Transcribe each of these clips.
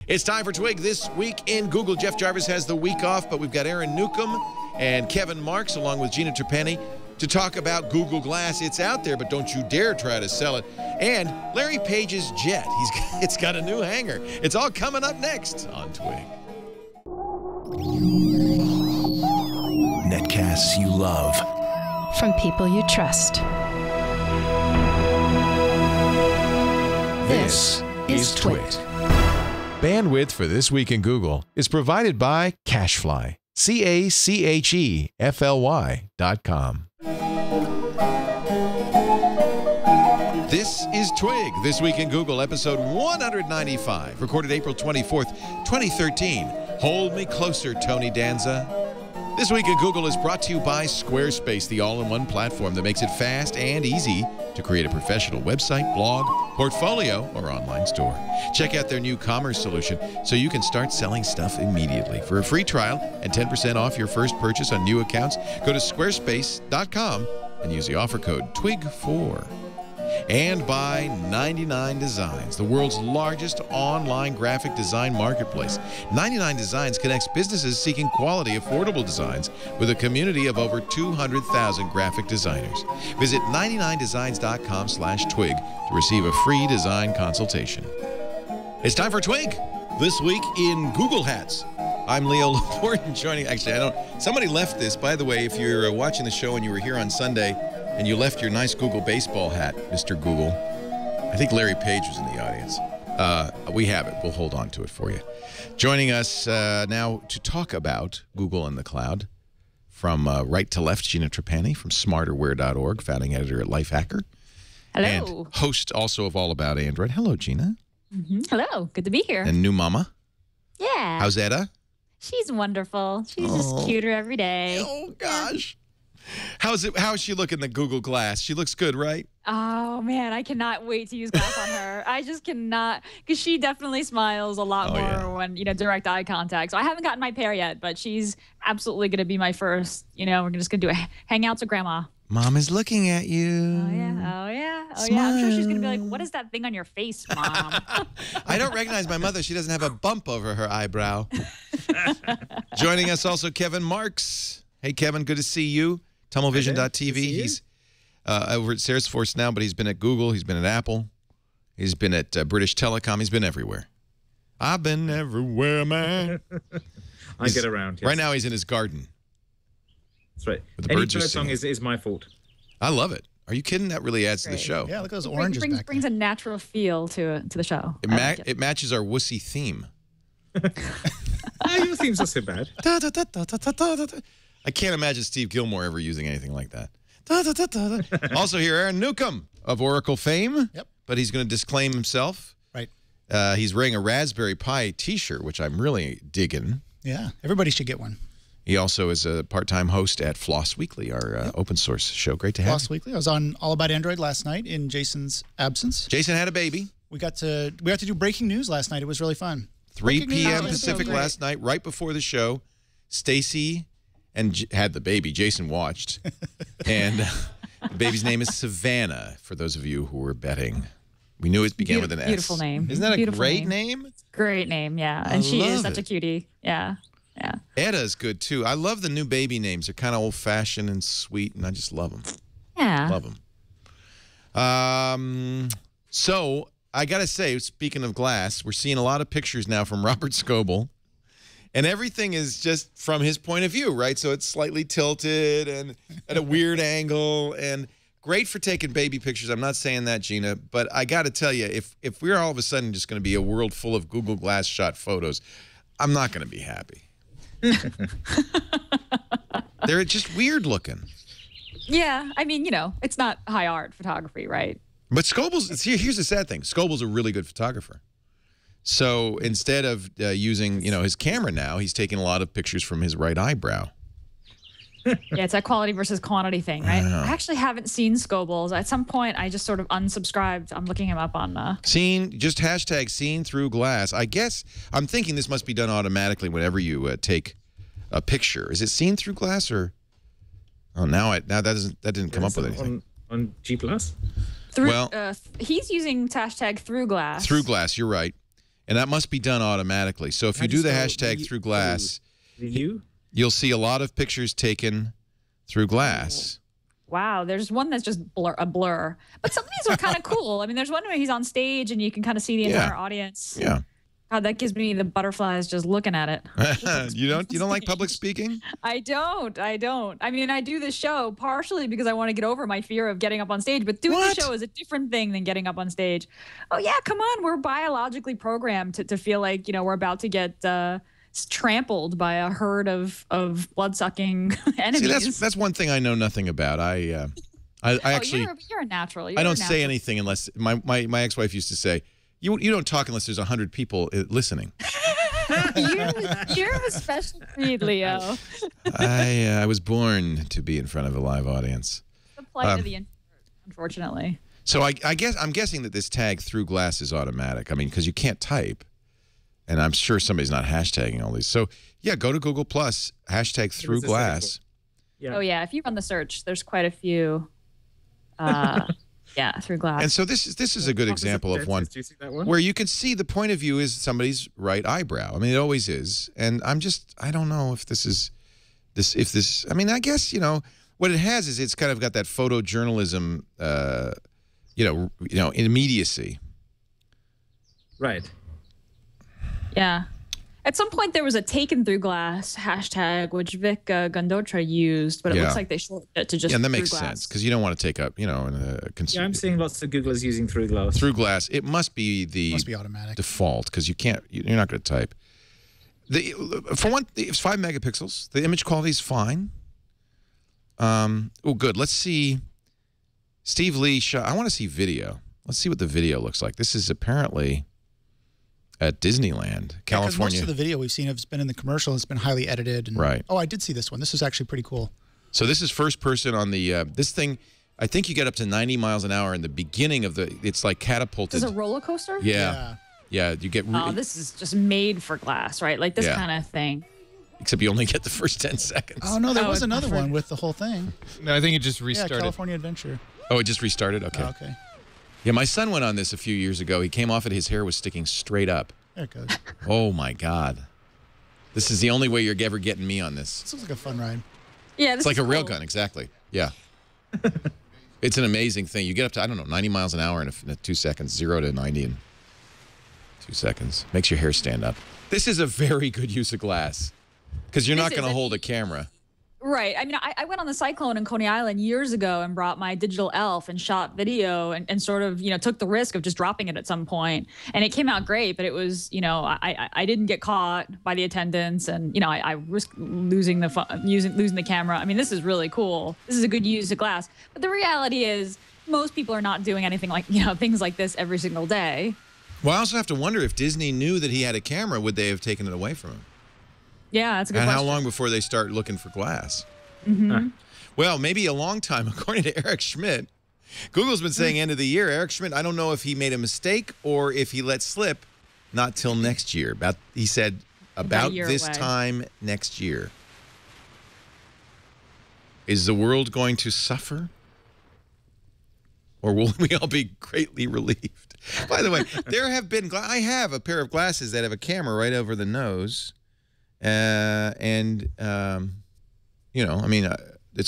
It's time for Twig This Week in Google. Jeff Jarvis has the week off, but we've got Aaron Newcomb and Kevin Marks along with Gina Trapani to talk about Google Glass. It's out there, but don't you dare try to sell it. And Larry Page's jet. It's got a new hangar. It's all coming up next on Twig. Netcasts you love. From people you trust. This is Twig. Bandwidth for This Week in Google is provided by Cachefly. CACHEFLY.com. This is Twig, This Week in Google, episode 195, recorded April 24th, 2013. Hold me closer, Tony Danza. This Week in Google is brought to you by Squarespace, the all-in-one platform that makes it fast and easy to create a professional website, blog, portfolio, or online store. Check out their new commerce solution so you can start selling stuff immediately. For a free trial and 10% off your first purchase on new accounts, go to squarespace.com and use the offer code TWIG4. And by 99 Designs, the world's largest online graphic design marketplace. 99 Designs connects businesses seeking quality, affordable designs with a community of over 200,000 graphic designers. Visit 99designs.com/twig to receive a free design consultation. It's time for Twig, This Week in Google Hats. I'm Leo Laporte, and somebody left this. By the way, if you're watching the show and you were here on Sunday, and you left your nice Google baseball hat, Mr. Google. I think Larry Page was in the audience. We have it. We'll hold on to it for you. Joining us now to talk about Google and the cloud, from right to left, Gina Trapani from smarterware.org, founding editor at Lifehacker. Hello. And host also of All About Android. Hello, Gina. Hello. Good to be here. And new mama. Yeah. How's Etta? She's wonderful. She's just cuter every day. Oh, gosh. How's she looking in the Google Glass? She looks good, right? Oh, man, I cannot wait to use Glass on her. I just cannot, because she definitely smiles a lot more when, direct eye contact. So I haven't gotten my pair yet, but she's absolutely going to be my first. We're just going to do hangouts with Grandma. Mom is looking at you. Oh, yeah. I'm sure she's going to be like, what is that thing on your face, Mom? I don't recognize my mother. She doesn't have a bump over her eyebrow. Joining us also, Kevin Marks. Hey, Kevin, good to see you. Tunnelvision.tv. He's over at Salesforce now, but he's been at Google. He's been at Apple. He's been at British Telecom. He's been everywhere. I've been everywhere, man. I get around. Yes. Right now, he's in his garden. That's right. The Any birds are bird song singing. is my fault. I love it. Are you kidding? That really adds to the show. Yeah, look at those oranges back brings a natural feel to the show. It matches our wussy theme. Your themes are so bad. I can't imagine Steve Gilmore ever using anything like that. Also here, Aaron Newcomb of Oracle fame. Yep. But he's going to disclaim himself. Right. He's wearing a Raspberry Pi T-shirt, which I'm really digging. Yeah, everybody should get one. He also is a part-time host at Floss Weekly, our open source show. Great to have you. Floss Weekly. I was on All About Android last night in Jason's absence. Jason had a baby. We got to do breaking news last night. It was really fun. 3 p.m. Pacific last night, right before the show. Stacy had the baby. Jason watched. And the baby's name is Savannah, for those of you who were betting. We knew it began with an S. Beautiful name. Isn't that a Beautiful great name? Great name, yeah. And she is such a cutie. Yeah. Yeah. Etta's good, too. I love the new baby names. They're kind of old-fashioned and sweet, and I just love them. Yeah. Love them. So, I got to say, speaking of glass, we're seeing a lot of pictures now from Robert Scoble, and everything is just from his point of view, right? So it's slightly tilted and at a weird angle, and great for taking baby pictures. I'm not saying that, Gina, but I got to tell you, if we're all of a sudden just going to be a world full of Google Glass shot photos, I'm not going to be happy. They're just weird looking. Yeah, I mean, it's not high art photography, right? But Scoble's, here's the sad thing. Scoble's a really good photographer. So instead of using, his camera now, he's taking a lot of pictures from his right eyebrow. Yeah, it's that quality versus quantity thing, right? I actually haven't seen Scoble's. At some point, I just sort of unsubscribed. I'm looking him up on... just hashtag seen through glass. I guess, I'm thinking this must be done automatically whenever you take a picture. Is it seen through glass or... Oh, now that didn't come up with anything. On G+? He's using hashtag through glass. Through glass, you're right. And that must be done automatically. So if you do the hashtag through glass, you'll see a lot of pictures taken through glass. Wow, there's one that's just a blur. But some of these are kind of cool. I mean, there's one where he's on stage and you can kind of see the entire audience. Yeah. God, that gives me the butterflies just looking at it. You don't like public speaking? I don't. I mean, I do this show partially because I want to get over my fear of getting up on stage, but doing the show is a different thing than getting up on stage. Oh yeah, come on. We're biologically programmed to feel like, we're about to get trampled by a herd of blood-sucking enemies. See, that's one thing I know nothing about. I actually you're a natural. I don't say anything unless my ex-wife used to say, You don't talk unless there's 100 people listening. You're a special breed, Leo. I was born to be in front of a live audience. The plight of the introvert, unfortunately. So I'm guessing that this tag through glass is automatic. I mean, because you can't type, and I'm sure somebody's not hashtagging all these. So yeah, go to Google Plus, hashtag through glass. Yeah. Oh yeah, if you run the search, there's quite a few. Yeah, through glass. And so this is a good example of one where you can see the point of view is somebody's right eyebrow. I mean, it always is. And I don't know if I mean, I guess, what it has is it's kind of got that photojournalism, immediacy. Right. Yeah. At some point, there was a taken through glass hashtag, which Vic Gandotra used, but it looks like they shortened it to just that makes sense because you don't want to take up, I'm seeing lots of Googlers using through glass. Through glass, it must be automatic default because you're not going to type. For one, it's 5 megapixels. The image quality is fine. Oh, good. Let's see. Steve Lee shot. I want to see video. Let's see what the video looks like. This is apparently at Disneyland, California. Most of the video we've seen has been in the commercial. It's been highly edited. And, right. Oh, I did see this one. This is actually pretty cool. So this is first person on the this thing. I think you get up to 90 miles an hour in the beginning of the. It's like catapulted. This is a roller coaster. Yeah. You get. Oh, this is just made for glass, right? Like this kind of thing. Except you only get the first 10 seconds. Oh no, there was another one with the whole thing. No, I think it just restarted. Yeah, California Adventure. Oh, it just restarted. Okay. Oh, okay. Yeah, my son went on this a few years ago. He came off it. His hair was sticking straight up. There it goes. Oh, my God. This is the only way you're ever getting me on this. This looks like a fun ride. Yeah, it's like a railgun, exactly. Yeah. It's an amazing thing. You get up to, 90 miles an hour in 2 seconds, 0 to 90 in 2 seconds. Makes your hair stand up. This is a very good use of glass because you're not going to hold a camera. Right. I mean, I went on the Cyclone in Coney Island years ago and brought my digital elf and shot video and sort of, took the risk of just dropping it at some point. And it came out great, but it was, I didn't get caught by the attendants and, I risked losing the camera. I mean, this is really cool. This is a good use of glass. But the reality is most people are not doing anything like, things like this every single day. Well, I also have to wonder if Disney knew that he had a camera, would they have taken it away from him? Yeah, that's a good question. And how long before they start looking for glass? Mm-hmm. Well, maybe a long time, according to Eric Schmidt. Google's been saying end of the year. Eric Schmidt, I don't know if he made a mistake or if he let slip not till next year. He said about this time next year. Is the world going to suffer? Or will we all be greatly relieved? By the way, I have a pair of glasses that have a camera right over the nose. It's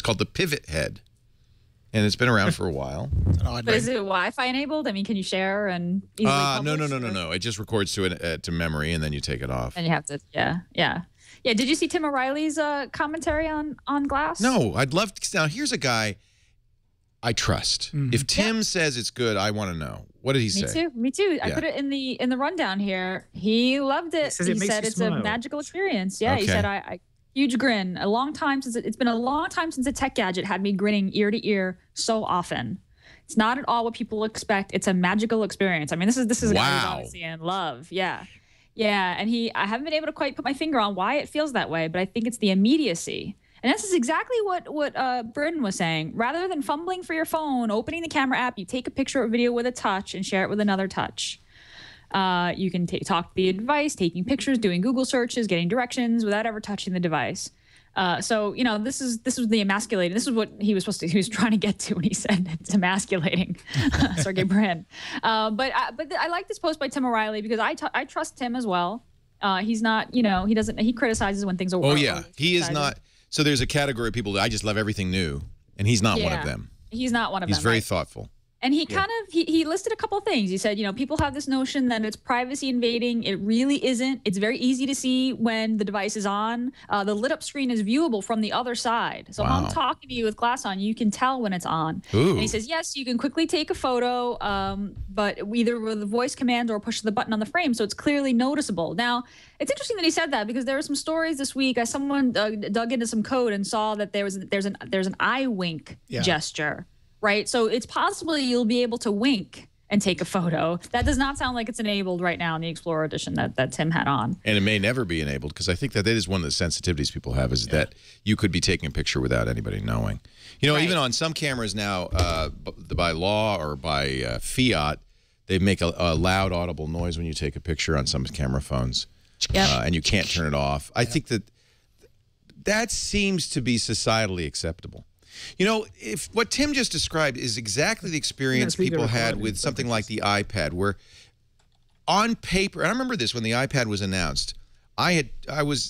called the pivot head, and it's been around for a while. But is it Wi-Fi enabled? I mean, can you share and easily publish? No. It just records to memory, and then you take it off. And you have to, yeah. Did you see Tim O'Reilly's commentary on glass? No, I'd love to. Now, here's a guy I trust. Mm-hmm. If Tim says it's good, I want to know. What did he say? Me too. Yeah. I put it in the rundown here. He loved it. He said it's a magical experience. Yeah, okay. He said I huge grin. It's been a long time since a tech gadget had me grinning ear to ear so often. It's not at all what people expect. It's a magical experience. I mean, this is a guy who's obviously in love. Yeah. And I haven't been able to quite put my finger on why it feels that way, but I think it's the immediacy. And this is exactly what Burton was saying. Rather than fumbling for your phone, opening the camera app, you take a picture or video with a touch and share it with another touch. You can talk to the device, taking pictures, doing Google searches, getting directions without ever touching the device. So this is the emasculating. This is what he was trying to get to when he said it's emasculating, Sergey Brin. But I like this post by Tim O'Reilly because I trust Tim as well. He's not, he criticizes when things are. Oh yeah, he is not. So there's a category of people that I just love everything new, and he's not one of them. He's not one of them. He's very thoughtful. And he kind of he listed a couple of things. He said, people have this notion that it's privacy invading. It really isn't. It's very easy to see when the device is on. The lit up screen is viewable from the other side. So if I'm talking to you with glass on, you can tell when it's on. Ooh. And he says, yes, you can quickly take a photo, but either with the voice command or push the button on the frame, so it's clearly noticeable. Now, it's interesting that he said that because there were some stories this week. Someone dug into some code and saw that there's an eye wink gesture. Right. So it's possible you'll be able to wink and take a photo. That does not sound like it's enabled right now in the Explorer edition that Tim had on. And it may never be enabled because I think that is one of the sensitivities people have is that you could be taking a picture without anybody knowing. Even on some cameras now, by law or by fiat, they make a loud audible noise when you take a picture on some camera phones. And you can't turn it off. I think that seems to be societally acceptable. If what Tim just described is exactly the experience people had with something like the iPad, where on paper, and I remember this when the iPad was announced, I went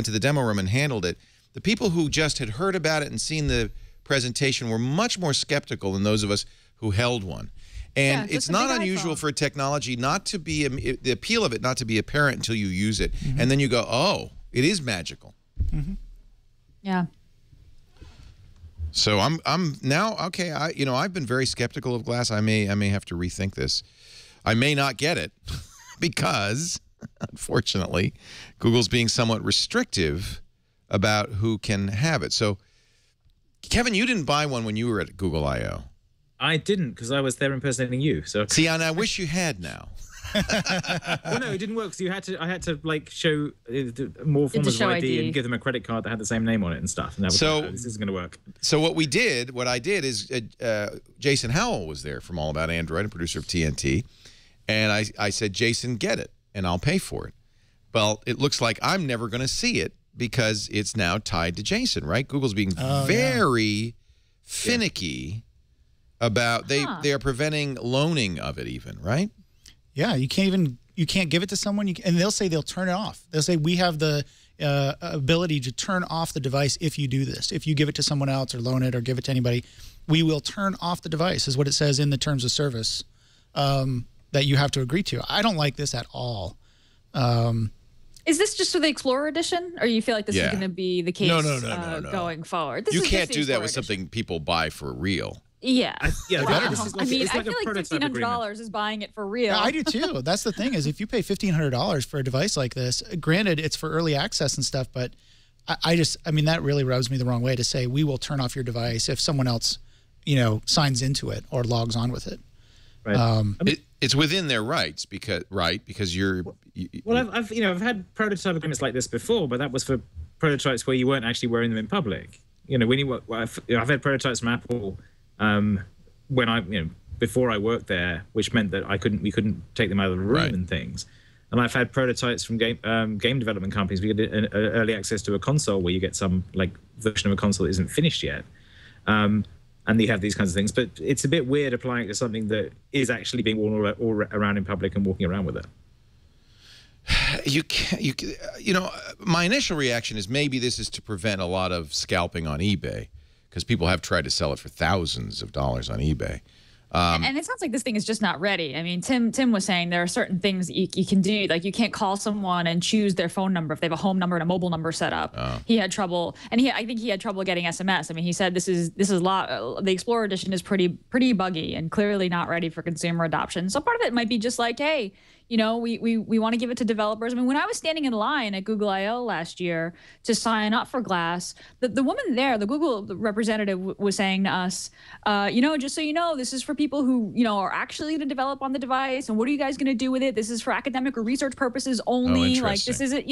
to the demo room and handled it. The people who just had heard about it and seen the presentation were much more skeptical than those of us who held one. And it's not unusual for technology not to be the appeal of it not to be apparent until you use it, and then you go, oh, it is magical. Yeah. So I'm now okay. I've been very skeptical of glass. I may have to rethink this. I may not get it because, unfortunately, Google's being somewhat restrictive about who can have it. So, Kevin, you didn't buy one when you were at Google I/O. I didn't because I was there impersonating you. So see, and I wish you had now. Well, no, it didn't work. So I had to like show more forms of ID and give them a credit card that had the same name on it and stuff. And that was like, this isn't going to work. So what I did is Jason Howell was there from All About Android and producer of TNT, and I said, Jason, get it, and I'll pay for it. Well, it looks like I'm never going to see it because it's now tied to Jason, right? Google's being very finicky about they are preventing loaning of it even, right? Yeah, you can't give it to someone, and they'll say they'll turn it off. They'll say we have the ability to turn off the device if you do this. If you give it to someone else or loan it or give it to anybody, we will turn off the device, is what it says in the terms of service that you have to agree to. I don't like this at all. Is this just for the Explorer edition, or you feel like this is going to be the case no. going forward? You can't do that with something people buy for real. Yeah. I feel like $1,500 is buying it for real. Yeah, I do too. That's the thing is if you pay $1,500 for a device like this, granted it's for early access and stuff, but I mean, that really rubs me the wrong way to say we will turn off your device if someone else, signs into it or logs on with it. Right. It's within their rights because you're. Well, I've had prototype agreements like this before, but that was for prototypes where you weren't actually wearing them in public. I've had prototypes from Apple. Before I worked there, which meant that we couldn't take them out of the room and things. And I've had prototypes from game development companies. We get an early access to a console where you get some version of a console that isn't finished yet, and you have these kinds of things. But it's a bit weird applying it to something that is actually being worn all around in public and walking around with it. My initial reaction is maybe this is to prevent a lot of scalping on eBay. Because people have tried to sell it for thousands of dollars on eBay. And it sounds like this thing is just not ready. I mean, Tim was saying there are certain things that you can do. Like you can't call someone and choose their phone number if they have a home number and a mobile number set up. He had trouble, and I think he had trouble getting SMS. I mean, he said this is a lot. The Explorer edition is pretty buggy and clearly not ready for consumer adoption. So part of it might be just like, hey, we want to give it to developers. I mean, when I was standing in line at Google I/O last year to sign up for Glass, the woman there, the Google representative, was saying to us, just so you know, this is for people who, are actually going to develop on the device. And what are you guys going to do with it? This is for academic or research purposes only. Like this isn't,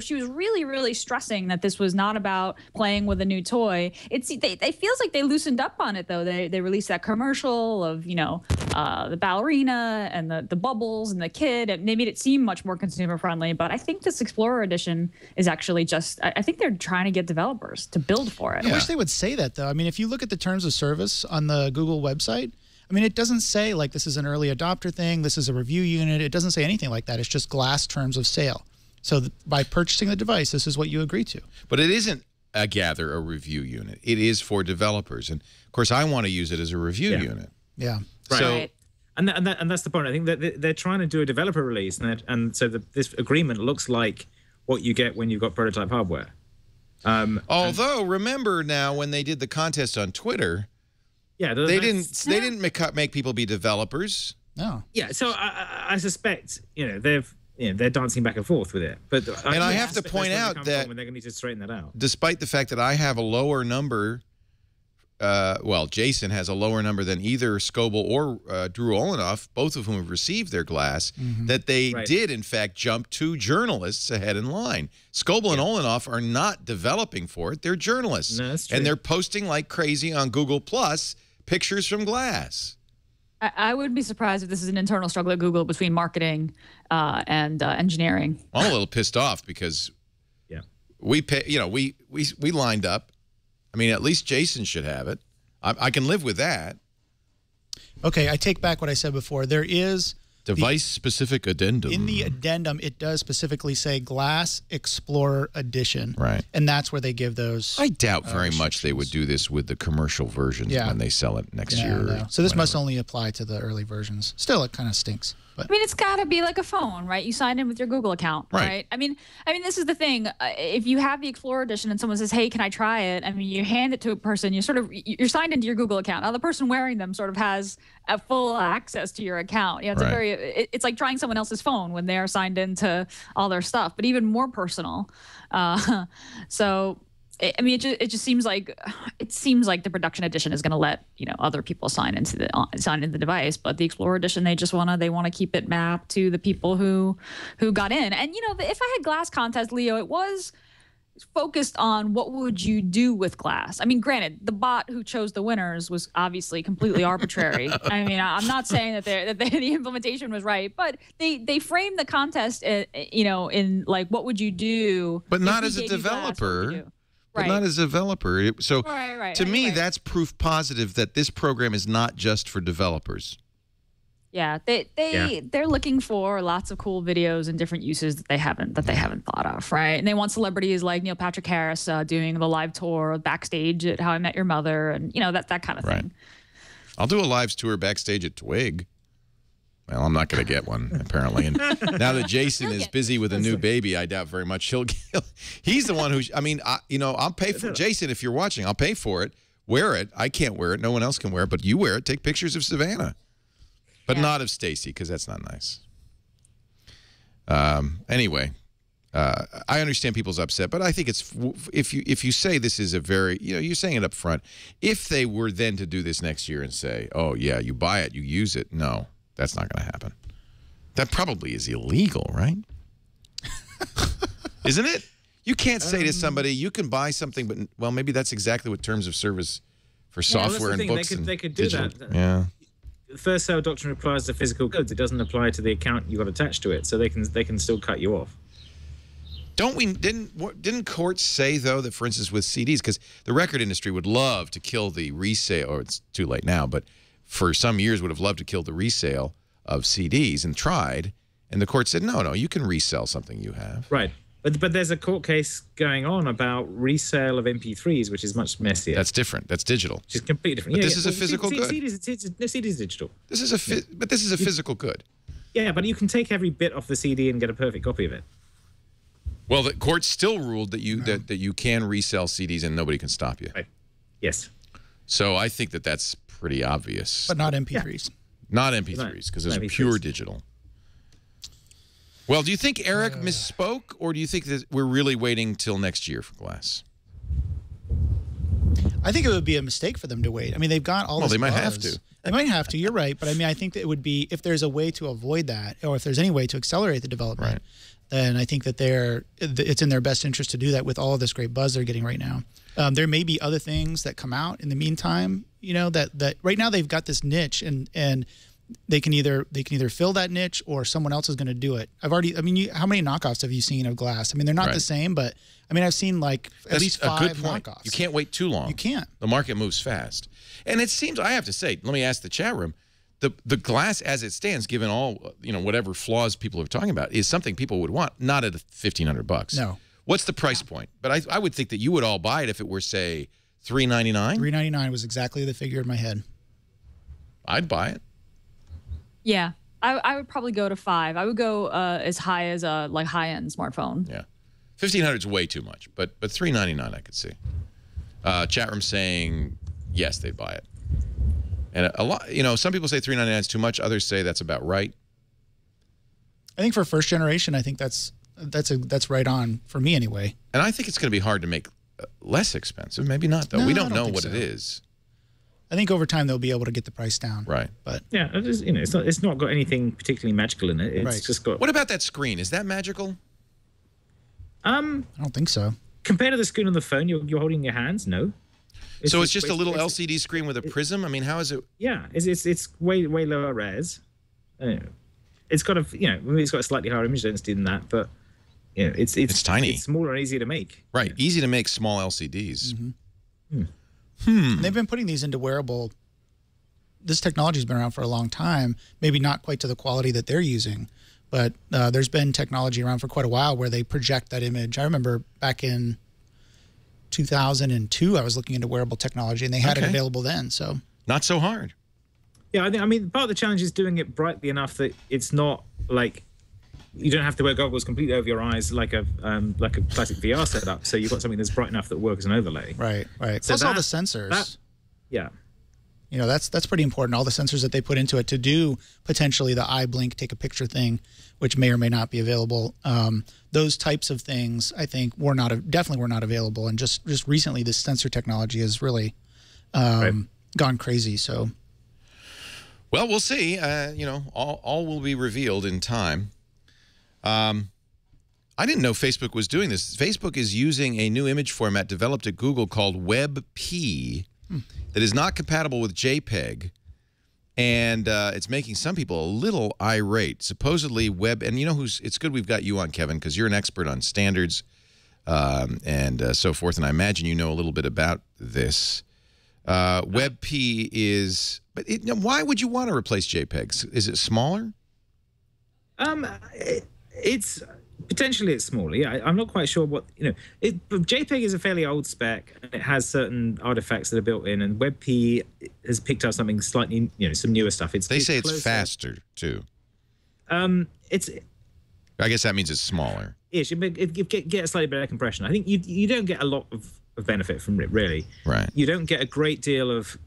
she was really, really stressing that this was not about playing with a new toy. It feels like they loosened up on it, though. They released that commercial of, the ballerina and the bubbles and the kid. And they made it seem much more consumer friendly. But I think this Explorer Edition is actually just, I think they're trying to get developers to build for it. I wish they would say that, though. I mean, if you look at the terms of service on the Google website, I mean, it doesn't say, like, this is an early adopter thing, this is a review unit. It doesn't say anything like that. It's just Glass terms of sale. So by purchasing the device, this is what you agree to. But it isn't, I gather, a review unit. It is for developers. And, of course, I want to use it as a review unit. Yeah. Right. So, and that's the point. I think that they're trying to do a developer release, and so this agreement looks like what you get when you've got prototype hardware. although, remember now when they did the contest on Twitter, they didn't make people be developers. No. Yeah, so I suspect they're dancing back and forth with it. But I have to point out that they're going to need to straighten that out. Despite the fact that I have a lower number, well, Jason has a lower number than either Scoble or Drew Olenoff, both of whom have received their Glass, that they did, in fact, jump 2 journalists ahead in line. Scoble and Olenoff are not developing for it. They're journalists. No, that's true. And they're posting like crazy on Google Plus pictures from Glass. I would be surprised if this is an internal struggle at Google between marketing and engineering. I'm a little pissed off because we pay, we lined up. I mean, at least Jason should have it. I can live with that. Okay, I take back what I said before. There is device-specific addendum. In the addendum, it does specifically say Glass Explorer Edition. Right. And that's where they give those. I doubt very much they would do this with the commercial versions when they sell it next year. No. So this must only apply to the early versions. Still, it kind of stinks. But. I mean, it's got to be like a phone, right? You sign in with your Google account, right? I mean, this is the thing. If you have the Explorer Edition and someone says, "Hey, can I try it?" I mean, you hand it to a person. You're signed into your Google account. Now, the person wearing them sort of has a full access to your account. It's it's like trying someone else's phone when they are signed into all their stuff, but even more personal. So. I mean, it just seems like the production edition is going to let other people sign into the device, but the Explorer edition they want to keep it mapped to the people who got in. And if I had Glass contest, Leo, it was focused on what would you do with Glass. I mean, granted, the bot who chose the winners was obviously completely arbitrary. I mean, I'm not saying that the implementation was right, but they framed the contest, in like what would you do, but not as a developer. But not as a developer. So to me, that's proof positive that this program is not just for developers. Yeah, they're looking for lots of cool videos and different uses that they haven't thought of, right? And they want celebrities like Neil Patrick Harris doing the live tour backstage at How I Met Your Mother, and that kind of thing. I'll do a live tour backstage at Twig. Well, I'm not going to get one, apparently. And now that Jason is busy with a new baby, I doubt very much he's the one who, I'll pay for Jason, if you're watching, I'll pay for it. Wear it. I can't wear it. No one else can wear it, but you wear it. Take pictures of Savannah. But not of Stacy, because that's not nice. Anyway, I understand people's upset, but I think it's, if you say this is a very, you're saying it up front. If they were then to do this next year and say, oh, yeah, you buy it, you use it, no. That's not going to happen. That probably is illegal, right? Isn't it? You can't say to somebody, you can buy something, but, well, maybe that's exactly what terms of service for software and books they could do digital. that. Yeah. The first sale doctrine applies to physical goods. It doesn't apply to the account you got attached to it, so they can still cut you off. Didn't courts say, though, that, for instance, with CDs, because the record industry would love to kill the resale, or it's too late now, but for some years would have loved to kill the resale of CDs and tried, and the court said, no, you can resell something you have. Right. But there's a court case going on about resale of MP3s, which is much messier. That's different. That's digital. Which is completely different. But this is a physical good. CD is digital. This is a physical good. Yeah, but you can take every bit off the CD and get a perfect copy of it. Well, the court still ruled that you can resell CDs and nobody can stop you. Right. Yes. So I think that's pretty obvious. But not MP3s. Not MP3s, because those are pure digital. Well, do you think Eric misspoke, or do you think that we're really waiting till next year for Glass? I think it would be a mistake for them to wait. I mean, they've got all this. Well, they might have to. They might have to. You're right. But I mean, I think that it would be, if there's a way to avoid that, or if there's any way to accelerate the development, then I think that it's in their best interest to do that with all of this great buzz they're getting right now. There may be other things that come out in the meantime, that right now they've got this niche, and they can either fill that niche or someone else is going to do it. How many knockoffs have you seen of glass? I mean, they're not the same, but I mean, I've seen like at least 5 knockoffs. You can't wait too long. You can't. The market moves fast. And it seems, I have to say, let me ask the chat room, the glass as it stands, given all, whatever flaws people are talking about, is something people would want, not at $1,500. No. What's the price point? But I would think that you would all buy it if it were, say, $399. $399 was exactly the figure in my head. I'd buy it. Yeah, I would probably go to 5. I would go as high as a like high-end smartphone. Yeah, $1,500 is way too much, but $399 I could see. Chat room saying yes, they'd buy it, and a lot. Some people say $399 is too much. Others say that's about right. I think for first generation, I think that's right on for me anyway. And I think it's going to be hard to make less expensive. Maybe not though. No, we don't know what so. it is. I think over time they'll be able to get the price down. Right. But yeah, it's not got anything particularly magical in it. It's just got. What about that screen? Is that magical? I don't think so. Compared to the screen on the phone, you're holding in your hands. No. It's just a little LCD screen with a prism. I mean, how is it? Yeah, it's way lower res. It's got it's got a slightly higher image density than that, but it's tiny. It's smaller and easier to make. Right, easy to make small LCDs. Mm-hmm. They've been putting these into wearable. This technology's been around for a long time. Maybe not quite to the quality that they're using, but there's been technology around for quite a while where they project that image. I remember back in 2002, I was looking into wearable technology, and they had it available then. So not so hard. Yeah, I mean, part of the challenge is doing it brightly enough that it's not like you don't have to wear goggles completely over your eyes like a classic VR setup. So you've got something that's bright enough that works as an overlay. Right. So Plus all the sensors. Yeah. That's pretty important. All the sensors that they put into it to do potentially the eye blink, take a picture thing, which may or may not be available. Those types of things, I think, definitely were not available. And just recently, this sensor technology has really gone crazy. So, well, we'll see. All will be revealed in time. I didn't know Facebook was doing this. Facebook is using a new image format developed at Google called WebP that is not compatible with JPEG, and it's making some people a little irate. Supposedly and it's good we've got you on, Kevin, because you're an expert on standards and so forth, and I imagine you know a little bit about this. WebP is, but why would you want to replace JPEGs? Is it smaller? It's potentially it's smaller. Yeah, I'm not quite sure what JPEG is a fairly old spec, and it has certain artifacts that are built in. And WebP has picked up something slightly, some newer stuff. They say it's faster too. It's. I guess that means it's smaller. Ish, but it get a slightly better compression. I think you don't get a lot of benefit from it really. Right. You don't get a great deal of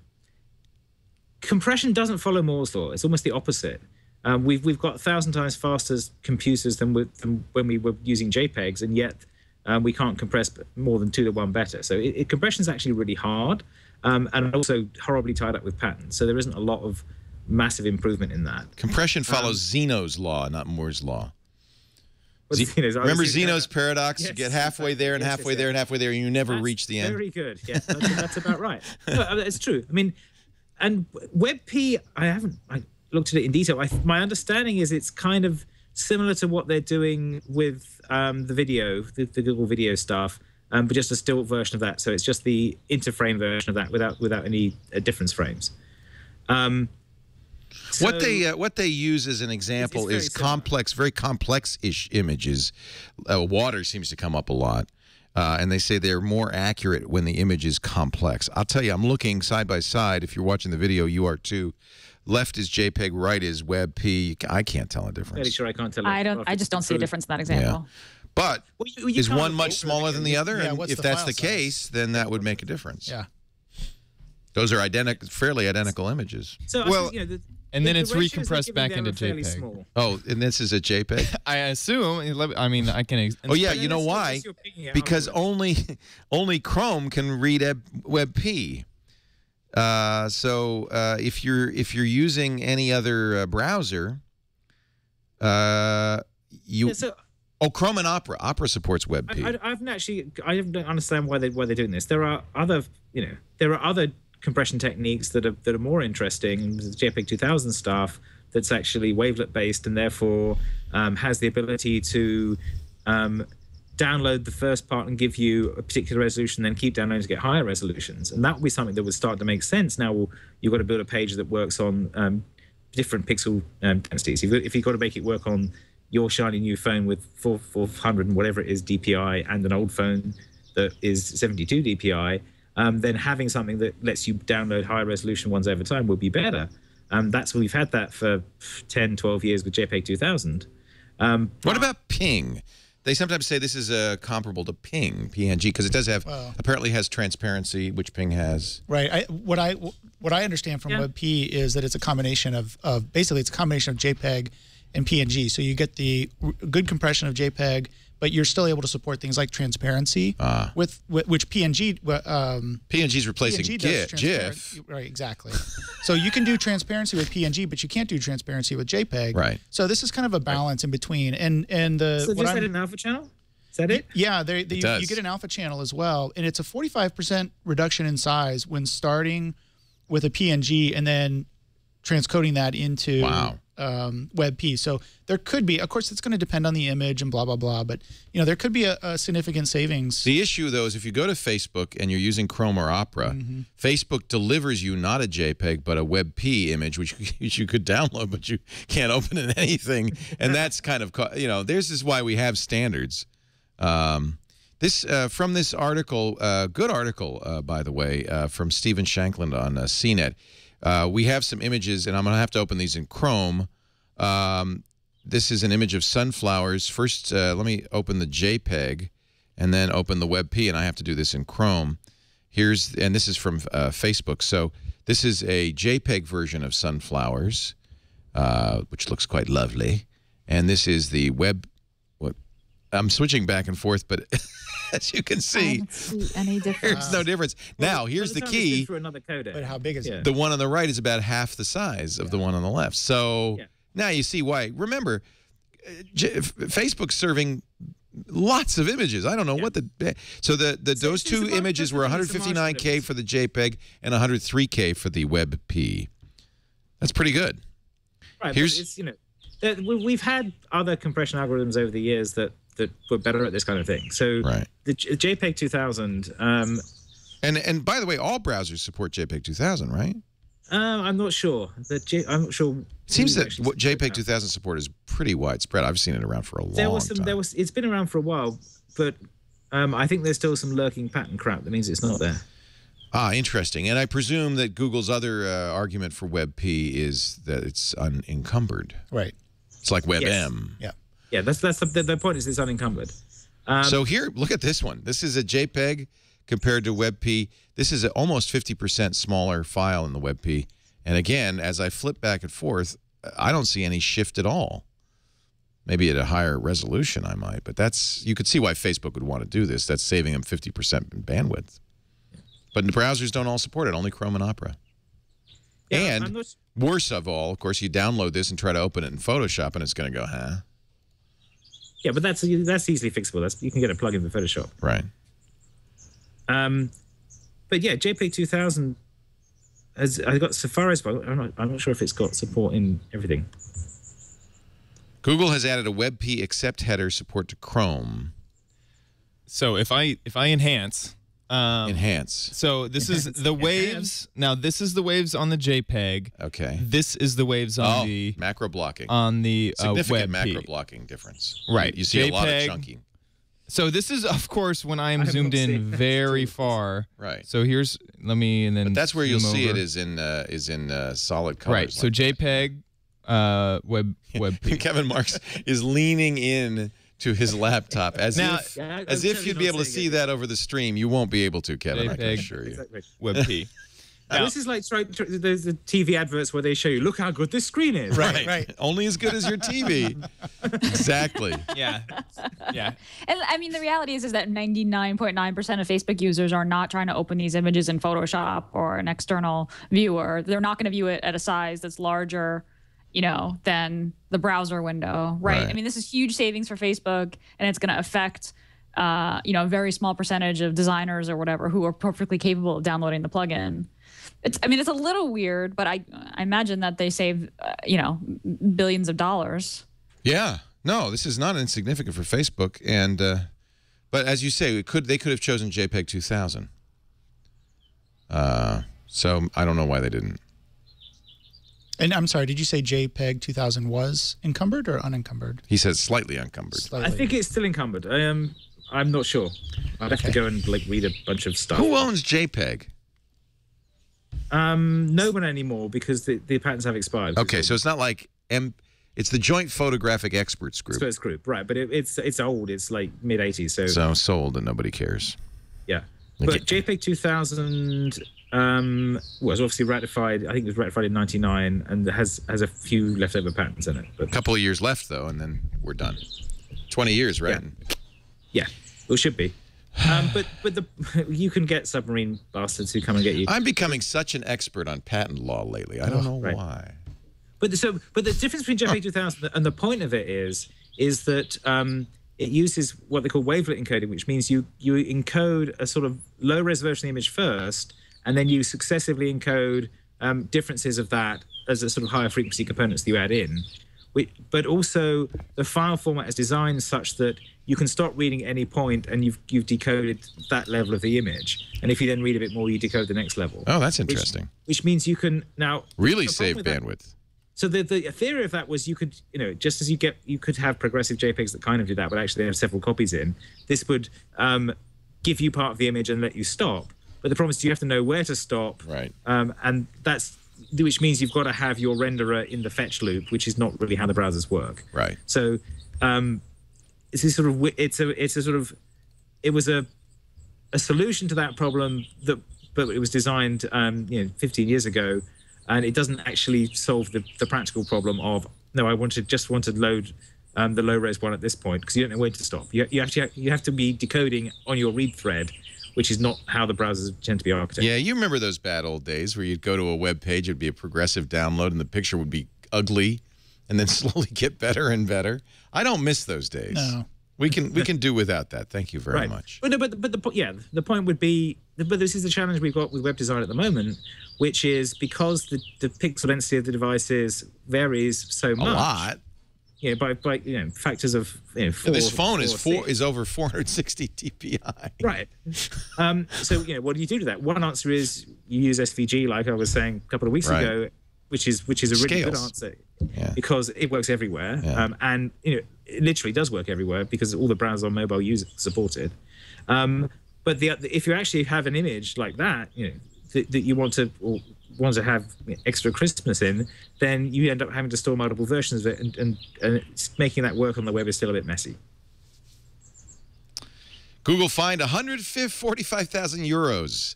compression. Doesn't follow Moore's law. It's almost the opposite. We've got 1,000 times faster computers than when we were using JPEGs, and yet we can't compress more than 2 to 1 better. So compression is actually really hard, and also horribly tied up with patterns. So there isn't a lot of massive improvement in that. Compression follows Zeno's law, not Moore's law. Remember Zeno's paradox? Yes, you get halfway there and halfway there and halfway there, and you never reach the end. Very good. Yeah, that's about right. No, it's true. I mean, and WebP, I looked at it in detail. My understanding is it's kind of similar to what they're doing with the video, the Google video stuff, but just a still version of that. So it's just the interframe version of that without any difference frames. What they use as an example is complex, very complex-ish images. Water seems to come up a lot. And they say they're more accurate when the image is complex. I'll tell you, I'm looking side by side. If you're watching the video, you are too. Left is JPEG, right is WebP. I can't tell a difference. Fairly sure I can't tell. I just don't see a difference in that example. Yeah. But is one much smaller than the other? Yeah, and if that's the case, then that would make a difference. Yeah. Those are fairly identical images. So well, and then it's recompressed back into JPEG. Small. Oh, and this is a JPEG? I assume. I mean, I can. Oh yeah, you know why? Because only Chrome can read WebP. So if you're using any other browser, Chrome and Opera. Opera supports WebP. I don't understand why they're doing this. There are other compression techniques that are more interesting. The JPEG 2000 stuff that's actually wavelet based and therefore has the ability to download the first part and give you a particular resolution, then keep downloading to get higher resolutions. And that would be something that would start to make sense. Now you've got to build a page that works on different pixel densities. If you've got to make it work on your shiny new phone with 400 and whatever it is DPI and an old phone that is 72 DPI, then having something that lets you download higher resolution ones over time would be better. We've had that for 10, 12 years with JPEG 2000. What about ping? They sometimes say this is comparable to ping, PNG, because it does have, apparently has transparency, which ping has. Right. What I understand from WebP is that it's a combination of basically it's a combination of JPEG and PNG. So you get the good compression of JPEG, but you're still able to support things like transparency with which PNG. PNG is replacing GIF. Right, exactly. So you can do transparency with PNG, but you can't do transparency with JPEG. Right. So this is kind of a balance in between. And the so just an alpha channel? Is that it? Yeah, you get an alpha channel as well, and it's a 45% reduction in size when starting with a PNG and then transcoding that into WebP. So there could be, of course, it's going to depend on the image and blah, blah, blah, but there could be a significant savings. The issue, though, is if you go to Facebook and you're using Chrome or Opera, Facebook delivers you not a JPEG, but a WebP image, which you could download, but you can't open in anything. And that's kind of, this is why we have standards. From this article, good article, by the way, from Stephen Shankland on CNET. We have some images, and I'm going to have to open these in Chrome. This is an image of sunflowers. First, let me open the JPEG, and then open the WebP, and I have to do this in Chrome. And this is from Facebook. So this is a JPEG version of sunflowers, which looks quite lovely. And this is the web. I'm switching back and forth, but as you can see, I don't see any difference. There's no difference. Now, here's the key. But how big is it? The one on the right is about half the size of the one on the left. So now you see why. Remember, Facebook's serving lots of images. I don't know what so those two images were 159K for the JPEG and 103K for the WebP. That's pretty good. Right. We've had other compression algorithms over the years that were better at this kind of thing. So the JPEG 2000. And by the way, all browsers support JPEG 2000, right? I'm not sure. I'm not sure. It seems that what JPEG 2000 support is pretty widespread. I've seen it around for a long time. It's been around for a while, but I think there's still some lurking pattern crap that means it's not there. Ah, interesting. And I presume that Google's other argument for WebP is that it's unencumbered. Right. It's like WebM. Yeah. Yeah, that's the point is it's unencumbered. So here, look at this one. This is a JPEG compared to WebP. This is an almost 50% smaller file in the WebP. And again, as I flip back and forth, I don't see any shift at all. Maybe at a higher resolution I might, but you could see why Facebook would want to do this. That's saving them 50% in bandwidth. But the browsers don't all support it, only Chrome and Opera. Yeah, and worse of all, of course, you download this and try to open it in Photoshop, and it's going to go, huh? Yeah, but that's easily fixable. You can get a plugin for Photoshop. Right. But yeah, JPEG 2000 I got Safari's, but I'm not sure if it's got support in everything. Google has added a WebP accept header support to Chrome. So if I enhance. Enhance. So this is the waves. Now this is the waves on the JPEG. Okay. This is the waves on the macro blocking. On the significant WebP. macro blocking difference. Right. You see JPEG, a lot of chunking. So this is, of course, when I'm zoomed in very far. Right. So here's But that's where you'll see it is in solid colors. Right. So JPEG, WebP. Kevin Marks is leaning in to his laptop as if you'd be able to see that over the stream. You won't be able to, Kevin. JPEG, I can assure you. Exactly. WebP. Now, this is like there's the TV adverts where they show you, look how good this screen is. Right. Only as good as your TV. Exactly. Yeah. And I mean, the reality is that 99.9% of Facebook users are not trying to open these images in Photoshop or an external viewer. They're not going to view it at a size that's larger, than the browser window, right? I mean, this is huge savings for Facebook, and it's going to affect a very small percentage of designers or whatever who are perfectly capable of downloading the plugin. I mean, it's a little weird, but I imagine that they save, billions of dollars. Yeah. No, this is not insignificant for Facebook. And but as you say, they could have chosen JPEG 2000. So I don't know why they didn't. And I'm sorry, did you say JPEG 2000 was encumbered or unencumbered? He says slightly encumbered. I think it's still encumbered. I'm not sure. I'd have to go and read a bunch of stuff. Who owns JPEG? No one anymore because the patents have expired. Okay, so it's not like it's the Joint Photographic Experts Group. Experts Group, right? But it's old. It's like mid '80s. So sold and nobody cares. Yeah, but JPEG 2000 was obviously ratified. I think it was ratified in '99 and has a few leftover patents in it. But a couple of years left though, and then we're done. 20 years, right? Yeah, it should be. But you can get submarine bastards who come and get you. I'm becoming such an expert on patent law lately. I don't know why. But the difference between JPEG 2000 and the point of it is that it uses what they call wavelet encoding, which means you encode a sort of low resolution image first, and then you successively encode differences of that as a sort of higher frequency components that you add in. But also the file format is designed such that you can stop reading at any point and you've decoded that level of the image. And if you then read a bit more, you decode the next level. Oh, that's interesting. Which means you can now really save bandwidth. So the theory of that was you could, just as you could have progressive JPEGs that kind of do that, but actually they have several copies in. This would give you part of the image and let you stop. But the problem is you have to know where to stop. Right. And which means you've got to have your renderer in the fetch loop, which is not really how the browsers work. Right. So it's a sort of it was a solution to that problem but it was designed 15 years ago, and it doesn't actually solve the practical problem of I just want to load the low res one at this point because you don't know when to stop. You have to be decoding on your read thread, which is not how the browsers tend to be architected. Yeah, you remember those bad old days where you'd go to a web page, it'd be a progressive download, and the picture would be ugly, and then slowly get better and better. I don't miss those days. No, we can do without that. Thank you very much. But the point would be, but this is the challenge we've got with web design at the moment, which is because the pixel density of the devices varies so much. A lot. Yeah, by factors of 4. This phone is over 460 dpi. Right. So what do you do to that? One answer is you use SVG, like I was saying a couple of weeks ago, which is a really good answer because it works everywhere, and it literally does work everywhere because all the browsers on mobile support it. But if you actually have an image like that, that you want to have extra crispness in, then you end up having to store multiple versions of it, and making that work on the web is still a bit messy. Google fined 145,000 euros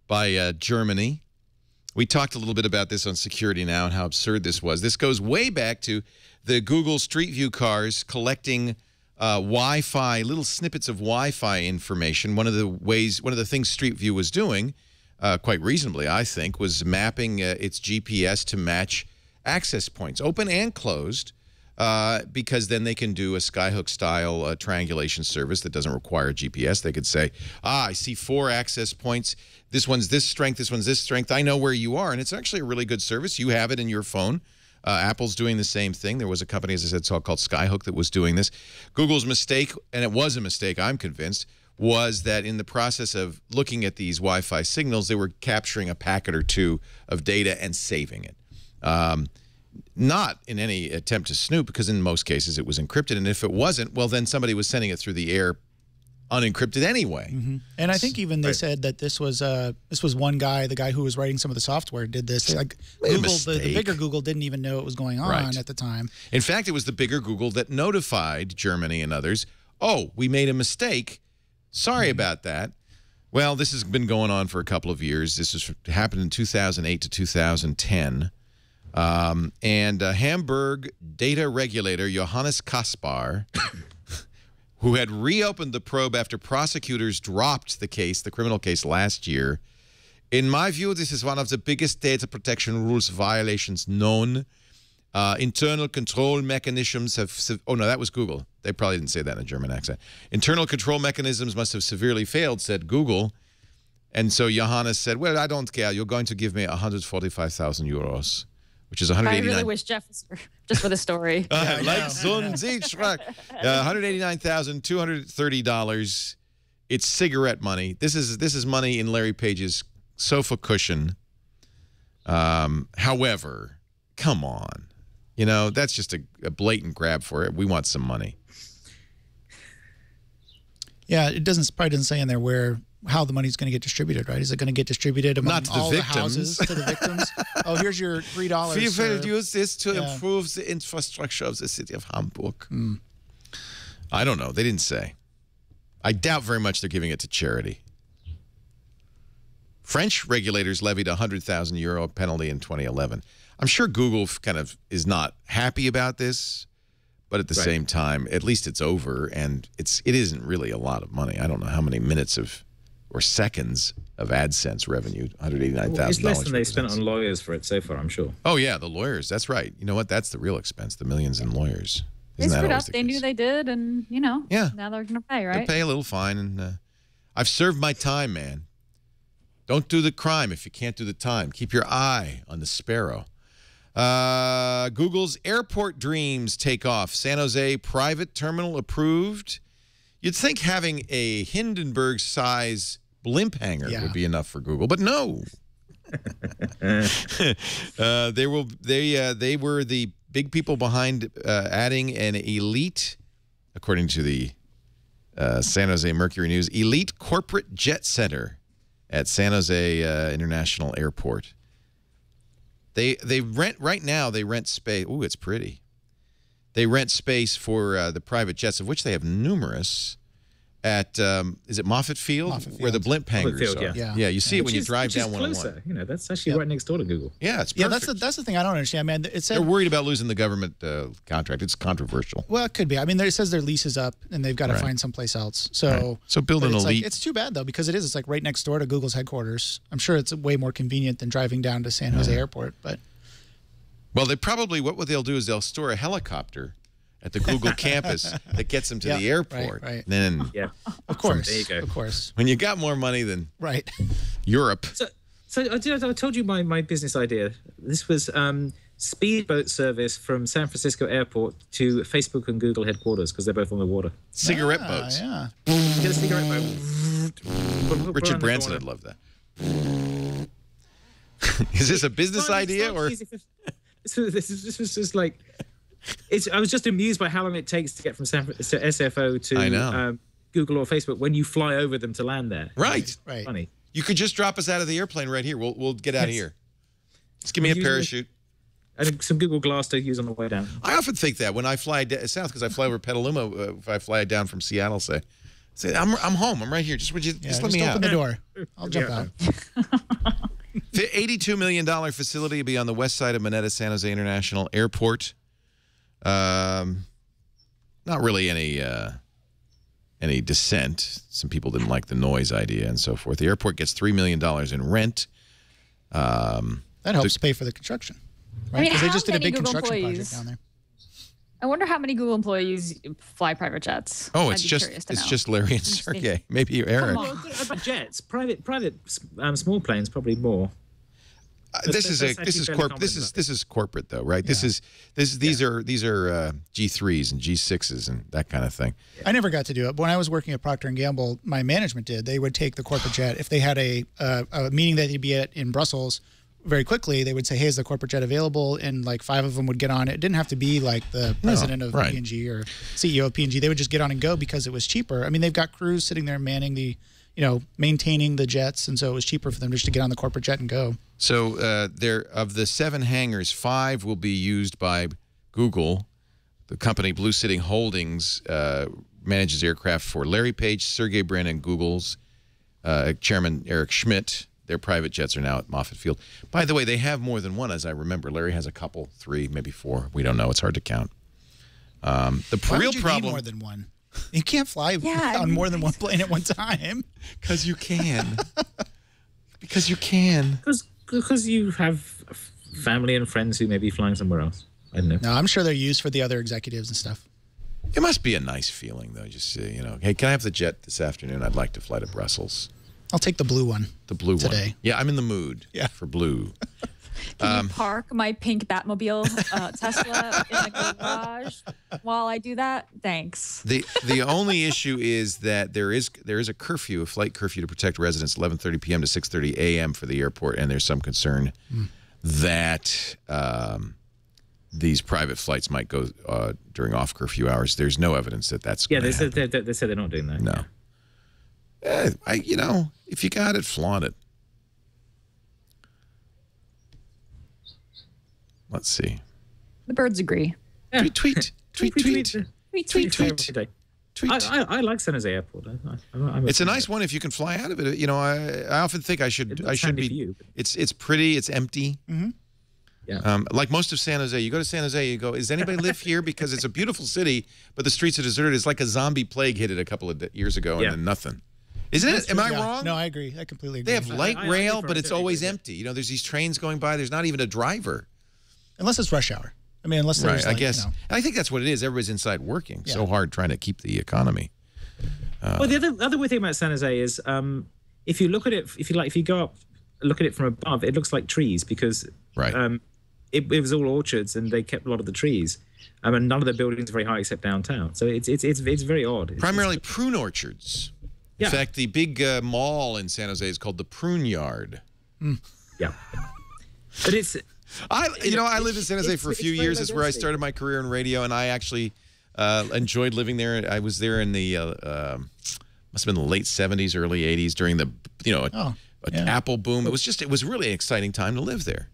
by Germany. We talked a little bit about this on Security Now and how absurd this was. This goes way back to the Google Street View cars collecting Wi-Fi, little snippets of Wi-Fi information. One of the things Street View was doing, quite reasonably, I think, was mapping its GPS to match access points, open and closed, because then they can do a Skyhook-style triangulation service that doesn't require GPS. They could say, I see 4 access points. This one's this strength, this one's this strength. I know where you are, and it's actually a really good service. You have it in your phone. Apple's doing the same thing. There was a company, as I said, called Skyhook that was doing this. Google's mistake, and it was a mistake, I'm convinced, was that in the process of looking at these Wi-Fi signals, they were capturing a packet or two of data and saving it. Not in any attempt to snoop, because in most cases it was encrypted, and if it wasn't, well, then somebody was sending it through the air unencrypted anyway. And I think even they said that this was one guy, the guy who was writing some of the software, did this. Like Google, the bigger Google didn't even know what was going on at the time. In fact, it was the bigger Google that notified Germany and others, oh, we made a mistake. Sorry about that. Well, this has been going on for a couple of years. This happened in 2008 to 2010. And Hamburg data regulator Johannes Kaspar, who had reopened the probe after prosecutors dropped the criminal case last year. In my view, this is one of the biggest data protection rules violations known. Internal control mechanisms have... Oh, no, that was Google. They probably didn't say that in a German accent. Internal control mechanisms must have severely failed, said Google. And so Johannes said, well, I don't care. You're going to give me 145,000 euros, which is 189. I really wish Jeff was just for the story. Like Sun Siegfried. $189,230. It's cigarette money. This is money in Larry Page's sofa cushion. However, come on. You know, that's just a blatant grab for it. We want some money. Yeah, it probably doesn't say in there how the money's going to get distributed, right? Is it going to get distributed among all the houses to the victims? Oh, here's your $3. We will use this to improve the infrastructure of the city of Hamburg. I don't know. They didn't say. I doubt very much they're giving it to charity. French regulators levied a 100,000 euro penalty in 2011. I'm sure Google kind of is not happy about this, but at the same time, at least it's over, and it isn't really a lot of money. I don't know how many minutes or seconds of AdSense revenue, $189,000. Well, it's less than they spent on lawyers for it so far, I'm sure. Oh, yeah, the lawyers. That's right. You know what? That's the real expense, the millions in lawyers. They screwed up. They knew they did, and, now they're going to pay, right? They'll pay a little fine, and I've served my time, man. Don't do the crime if you can't do the time. Keep your eye on the sparrow. Google's airport dreams take off. San Jose private terminal approved. You'd think having a Hindenburg-size blimp hangar would be enough for Google, but no. They were the big people behind adding an elite, according to the San Jose Mercury News, elite corporate jet center at San Jose International Airport. They rent right now. They rent space. Ooh, it's pretty. They rent space for the private jets, of which they have numerous. At is it Moffett Field, where the blimp hangars are? Yeah, you see it when you drive down 101. You know, that's actually right next door to Google. Yeah, it's perfect. Yeah, that's the thing I don't understand, man. It said they're worried about losing the government contract. It's controversial. Well, it could be. I mean, it says their lease is up and they've got to find someplace else. So build an elite. It's too bad though, because it's like right next door to Google's headquarters. I'm sure it's way more convenient than driving down to San Jose Airport. But well, what they'll do is they'll store a helicopter at the Google campus that gets them to the airport. Right. Then, of course, there you go. Of course. When you got more money than Europe. So I told you my business idea. This was speedboat service from San Francisco Airport to Facebook and Google headquarters because they're both on the water. Cigarette boats. Yeah. Get a cigarette boat. Richard Branson would love that. Is this a business idea or? This was just like. I was just amused by how long it takes to get from SFO to Google or Facebook when you fly over them to land there. Right. Funny. You could just drop us out of the airplane right here. We'll get out of here. Just give me a parachute. And some Google Glass to use on the way down. I often think that when I fly south, because I fly over Petaluma, if I fly down from Seattle, say I'm home. I'm right here. Just let me out. Open the door. I'll jump out. $82 million facility will be on the west side of Mineta San Jose International Airport. Not really any dissent. Some people didn't like the noise idea and so forth. The airport gets $3 million in rent. That helps pay for the construction, right? Because they just did a big Google construction employees? project down there. I wonder how many Google employees fly private jets. Oh, it's just Larry and Sergey. Maybe Eric. But jets, private, small planes, probably more. This is corporate though, right? Yeah. These are G3s and G6s and that kind of thing. I never got to do it. But when I was working at Procter & Gamble, my management did. They would take the corporate jet. If they had a meeting that they'd be at in Brussels very quickly, they would say, hey, is the corporate jet available? And like 5 of them would get on it. It didn't have to be like the president of P&G or CEO of P&G. They would just get on and go because it was cheaper. I mean, they've got crews sitting there manning maintaining the jets, and so it was cheaper for them just to get on the corporate jet and go. So of the 7 hangars, 5 will be used by Google. The company Blue City Holdings manages aircraft for Larry Page, Sergey Brin, and Google's chairman Eric Schmidt. Their private jets are now at Moffett Field. By the way, they have more than one, as I remember. Larry has a couple, 3, maybe 4. We don't know. It's hard to count. Why would you need more than one? You can't fly on more than one plane at one time. Because you can. Because you can. Because you have family and friends who may be flying somewhere else. I don't know. No, I'm sure they're used for the other executives and stuff. It must be a nice feeling, though. Just hey, can I have the jet this afternoon? I'd like to fly to Brussels. I'll take the blue one. The blue one. Today. Yeah, I'm in the mood for blue. Can you park my pink Batmobile Tesla in the garage while I do that? Thanks. The only issue is that there is a curfew, a flight curfew to protect residents, 11:30 p.m. to 6:30 a.m. for the airport, and there's some concern that these private flights might go during off-curfew hours. There's no evidence that that's going to happen. They said they're not doing that. No. If you got it, flaunt it. Let's see. The birds agree. Yeah. Tweet. I like San Jose Airport. It's a nice one if you can fly out of it. I often think I should be. It's pretty. It's empty. Mm-hmm. Yeah. Like most of San Jose, you go to San Jose, you go, does anybody live here? Because it's a beautiful city, but the streets are deserted. It's like a zombie plague hit it a couple of years ago, and then nothing. Isn't it? Am I wrong? No, I agree. I completely agree. They have light rail, but it's always empty. There's these trains going by. There's not even a driver. Unless it's rush hour. I mean, unless there's I guess. I think that's what it is. Everybody's inside working so hard trying to keep the economy. Well, the other weird thing about San Jose is if you look at it, if you go up, look at it from above, it looks like trees because it was all orchards and they kept a lot of the trees. And none of the buildings are very high except downtown. So it's very odd. Primarily prune orchards. In fact, the big mall in San Jose is called the Prune Yard. Yeah. But it's... I lived in San Jose for a few years. That's where I started my career in radio, and I actually enjoyed living there. I was there in the must have been the late '70s, early '80s during the Apple boom. It was really an exciting time to live there.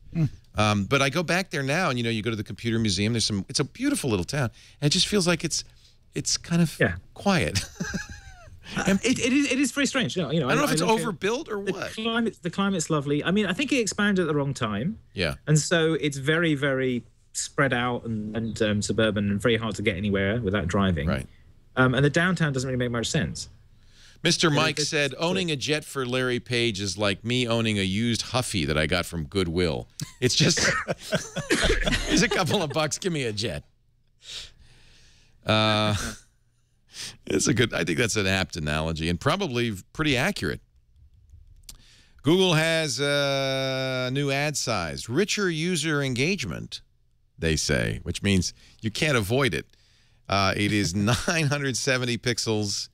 But I go back there now, and you go to the computer museum. It's a beautiful little town, and it just feels like it's kind of quiet. It is very strange. I don't know if it's overbuilt or what. The climate's lovely. I mean, I think it expanded at the wrong time. Yeah. And so it's very, very spread out and suburban and very hard to get anywhere without driving. Right. And the downtown doesn't really make much sense. Mr. Mike said, owning a jet for Larry Page is like me owning a used Huffy that I got from Goodwill. It's just, here's a couple of bucks, give me a jet. I think that's an apt analogy and probably pretty accurate. Google has a new ad size, richer user engagement, they say, which means you can't avoid it. It is 970 pixels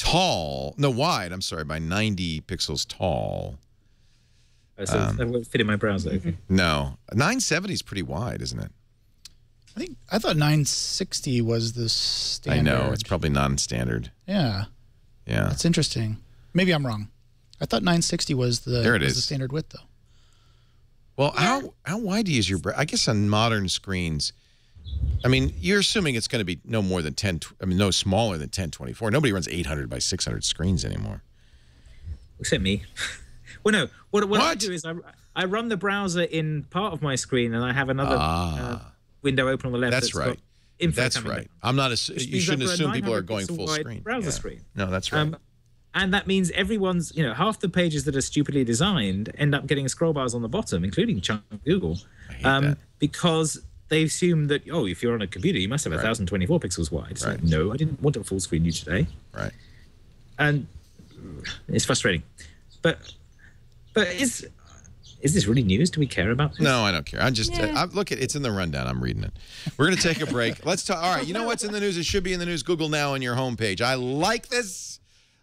wide, by 90 pixels tall. So that won't fit in my browser. Okay. No, 970 is pretty wide, isn't it? I thought 960 was the standard. I know, it's probably non-standard. Yeah. Yeah. That's interesting. Maybe I'm wrong. I thought 960 was the standard width, though. Well, how wide do you use your browser? I guess on modern screens, I mean, you're assuming it's going to be no smaller than 1024. Nobody runs 800 by 600 screens anymore. Except me. Well, no. What I do is I run the browser in part of my screen, and I have another window open on the left. That's right. That's right. I'm not. You shouldn't assume people are going full screen. Browser screen. No, that's right. And that means everyone's, half the pages that are stupidly designed end up getting scroll bars on the bottom, including chunk of Google, because they assume that if you're on a computer, you must have 1024 pixels wide. It's like, no, I didn't want a full screen view today. Right. And it's frustrating, but is this really news? Do we care about this? No, I don't care. Look, it's in the rundown. I'm reading it. We're going to take a break. Let's talk. All right, you know what's in the news? It should be in the news. Google Now on your homepage. I like this.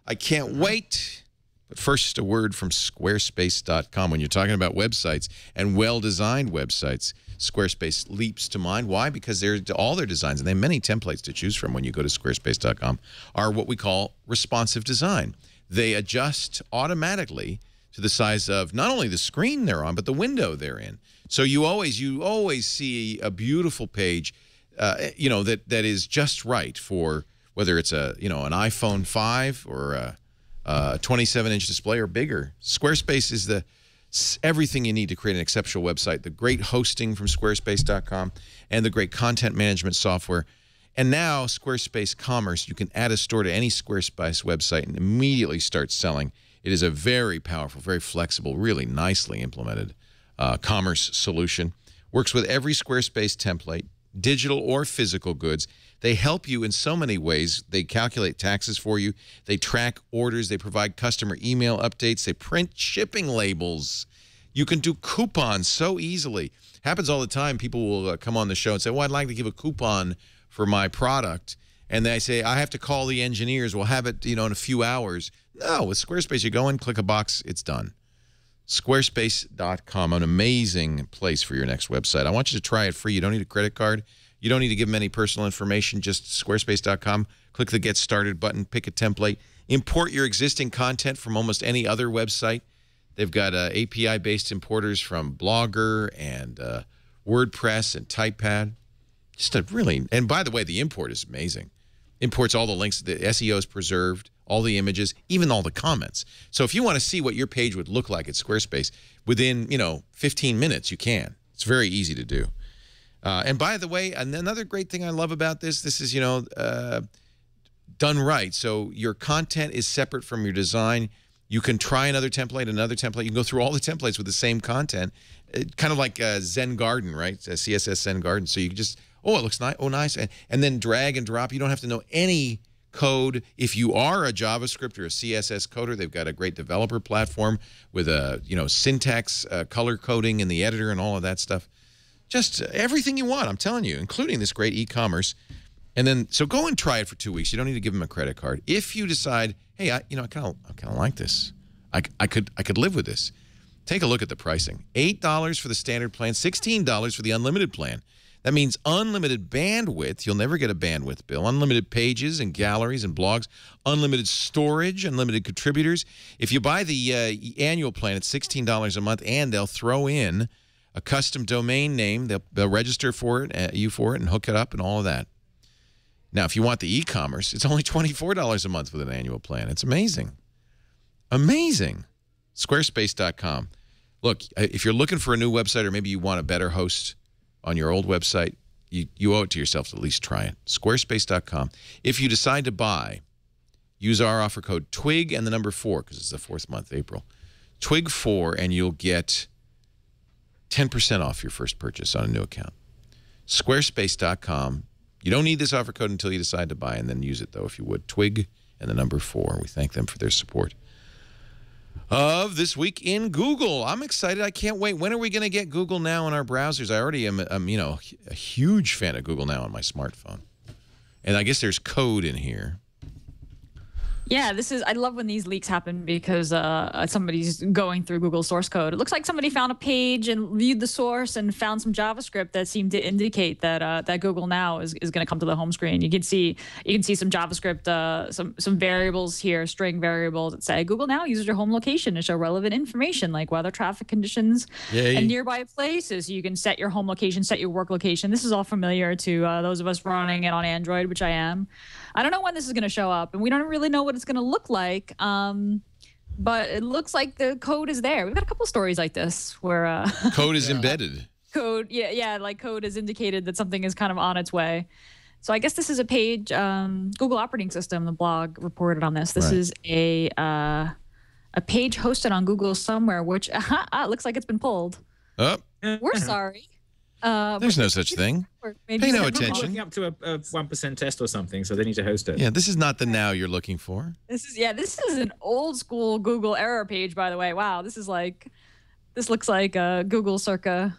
I can't wait. But first, a word from Squarespace.com. When you're talking about websites and well-designed websites, Squarespace leaps to mind. Why? Because all their designs, and they have many templates to choose from when you go to Squarespace.com, are what we call responsive design. They adjust automatically to the size of not only the screen they're on, but the window they're in. So you always see a beautiful page, that is just right for whether it's an iPhone 5 or a 27-inch display or bigger. Squarespace is everything you need to create an exceptional website. The great hosting from Squarespace.com and the great content management software. And now Squarespace Commerce, you can add a store to any Squarespace website and immediately start selling. It is a very powerful, very flexible, really nicely implemented commerce solution. Works with every Squarespace template, digital or physical goods. They help you in so many ways. They calculate taxes for you. They track orders. They provide customer email updates. They print shipping labels. You can do coupons so easily. Happens all the time. People will come on the show and say, well, I'd like to give a coupon for my product. And they say, I have to call the engineers. We'll have it, in a few hours. No, with Squarespace, you go in, click a box, it's done. Squarespace.com, an amazing place for your next website. I want you to try it free. You don't need a credit card. You don't need to give them any personal information. Just Squarespace.com. Click the Get Started button. Pick a template. Import your existing content from almost any other website. They've got API-based importers from Blogger and WordPress and TypePad. Just a really, and by the way, the import is amazing. Imports all the links. The SEO is preserved, all the images, even all the comments. So if you want to see what your page would look like at Squarespace within, 15 minutes, you can. It's very easy to do. And by the way, another great thing I love about this is, done right. So your content is separate from your design. You can try another template. You can go through all the templates with the same content, kind of like Zen Garden, right? CSS Zen Garden. So you can just, oh, it looks nice. Oh, nice. And then drag and drop. You don't have to know any code. If you are a JavaScript or a CSS coder, they've got a great developer platform with a, syntax, color coding in the editor and all of that stuff. Just everything you want, I'm telling you, including this great e-commerce. And then, so go and try it for 2 weeks. You don't need to give them a credit card. If you decide, hey, I kind of like this. I could live with this. Take a look at the pricing. $8 for the standard plan, $16 for the unlimited plan. That means unlimited bandwidth. You'll never get a bandwidth bill. Unlimited pages and galleries and blogs. Unlimited storage, unlimited contributors. If you buy the annual plan, it's $16 a month, and they'll throw in a custom domain name. They'll register for it, and hook it up and all of that. Now, if you want the e-commerce, it's only $24 a month with an annual plan. It's amazing. Amazing. Squarespace.com. Look, if you're looking for a new website, or maybe you want a better host on your old website, you owe it to yourself to at least try it. Squarespace.com. If you decide to buy, use our offer code TWIG and the number 4, because it's the 4th month, April. TWIG4, and you'll get 10% off your first purchase on a new account. Squarespace.com. You don't need this offer code until you decide to buy, and then use it, though, if you would. TWIG and the number 4. We thank them for their support of This Week in Google. I'm excited. I can't wait. When are we going to get Google Now in our browsers? I already am, a huge fan of Google Now on my smartphone. And I guess there's code in here. Yeah, I love when these leaks happen, because somebody's going through Google source code. It looks like somebody found a page and viewed the source and found some JavaScript that seemed to indicate that that Google Now is going to come to the home screen. You can see some JavaScript, some variables here, string variables that say Google Now uses your home location to show relevant information like weather, traffic conditions, and nearby places. You can set your home location, set your work location. This is all familiar to those of us running it on Android, which I am. I don't know when this is going to show up, and we don't really know what it's going to look like, but it looks like the code is there. We've got a couple stories like this where code is embedded. Code, like code has indicated that something is kind of on its way. So I guess this is a page. Google operating system, the blog reported on this. This is a page hosted on Google somewhere, which looks like it's been pulled. Oh, we're sorry. There's no such thing. Pay no attention. Looking up to a 1% test or something, so they need to host it. Yeah, this is not the Now you're looking for. This is an old school Google error page, by the way. Wow, this looks like Google circa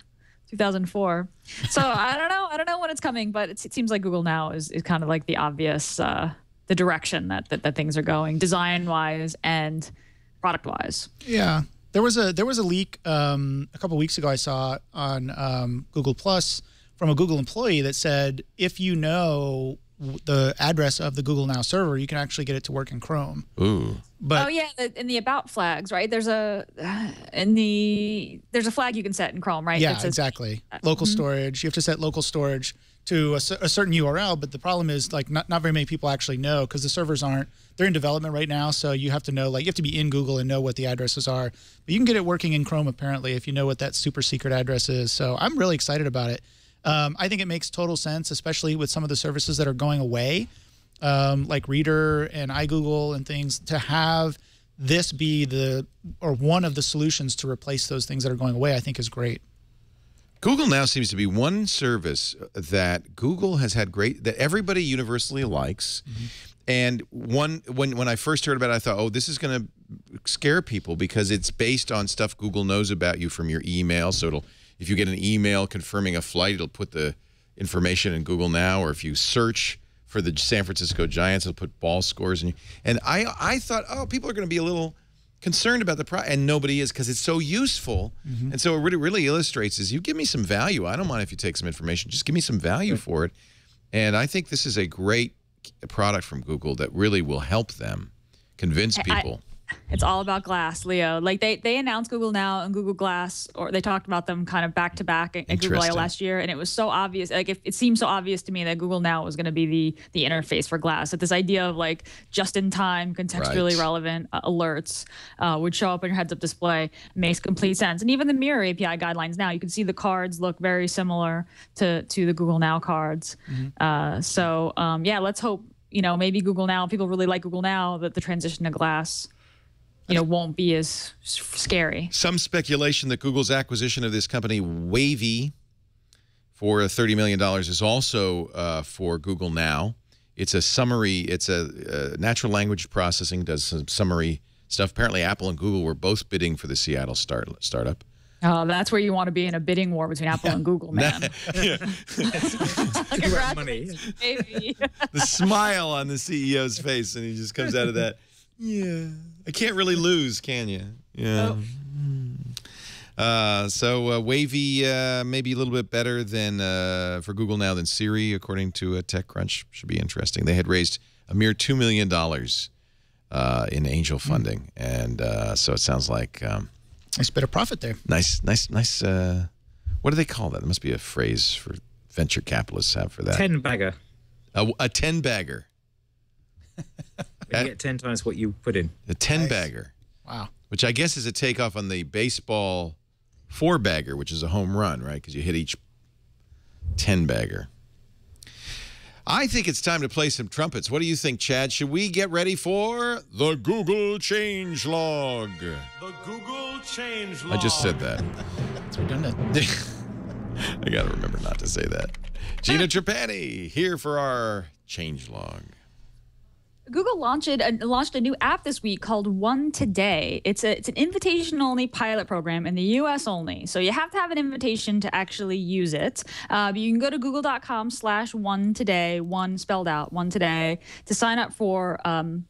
2004. So I don't know when it's coming, but it seems like Google Now is kind of like the obvious the direction that things are going, design wise and product wise. Yeah. There was a leak a couple weeks ago I saw on Google Plus from a Google employee that said if you know the address of the Google Now server, you can actually get it to work in Chrome. Ooh. But in the about flags, right? There's a flag you can set in Chrome, right? Yeah, exactly. Local storage. You have to set local storage to a certain URL, but the problem is like not very many people actually know because the servers they're in development right now, so you have to know, like you have to be in Google and know what the addresses are. But you can get it working in Chrome apparently if you know what that super secret address is. So I'm really excited about it. I think it makes total sense, especially with some of the services that are going away, like Reader and iGoogle and things, to have this be one of the solutions to replace those things that are going away. I think is great. Google Now seems to be one service that Google has had that everybody universally likes. And when I first heard about it, I thought, oh, this is going to scare people because it's based on stuff Google knows about you from your email. So if you get an email confirming a flight, it'll put the information in Google Now. Or if you search for the San Francisco Giants, it'll put ball scores. And I thought, oh, people are going to be a little concerned about the product, and nobody is because it's so useful. And so it really illustrates is you give me some value. I don't mind if you take some information. Just give me some value for it. And I think this is a great product from Google that really will help them convince people. It's all about Glass, Leo. Like they announced Google Now and Google Glass, or they talked about them kind of back to back at Google I/O last year, and it was so obvious. Like it seemed so obvious to me that Google Now was going to be the interface for Glass. That this idea of like just-in-time, contextually relevant alerts would show up on your heads-up display makes complete sense. And even the Mirror API guidelines now, you can see the cards look very similar to the Google Now cards. Yeah, let's hope maybe Google Now, people really like Google Now, that the transition to Glass won't be as scary. Some speculation that Google's acquisition of this company, Wavii, for $30 million is also for Google Now. It's a summary. It's a natural language processing, does some summary stuff. Apparently, Apple and Google were both bidding for the Seattle startup. Oh, that's where you want to be in a bidding war between Apple and Google, man. Money. Maybe. The smile on the CEO's face, and he just comes out of that. Yeah, I can't really lose, can you? Yeah. So Wavii maybe a little bit better than for Google Now than Siri, according to TechCrunch. Should be interesting. They had raised a mere $2 million in angel funding, and so it sounds like nice bit of profit there. Nice. What do they call that? There must be a phrase for venture capitalists have for that. 10-bagger. A 10-bagger. You get 10 times what you put in. A 10-bagger. Wow. Which I guess is a takeoff on the baseball 4-bagger, which is a home run, right? Because you hit each 10-bagger. I think it's time to play some trumpets. What do you think, Chad? Should we get ready for the Google Changelog? The Google Changelog. I just said that. It's redundant. I got to remember not to say that. Gina Trapani here for our Changelog. Google launched a new app this week called One Today. It's an invitation-only pilot program in the U.S. only. So you have to have an invitation to actually use it. But you can go to google.com/onetoday, one spelled out, one today, to sign up for an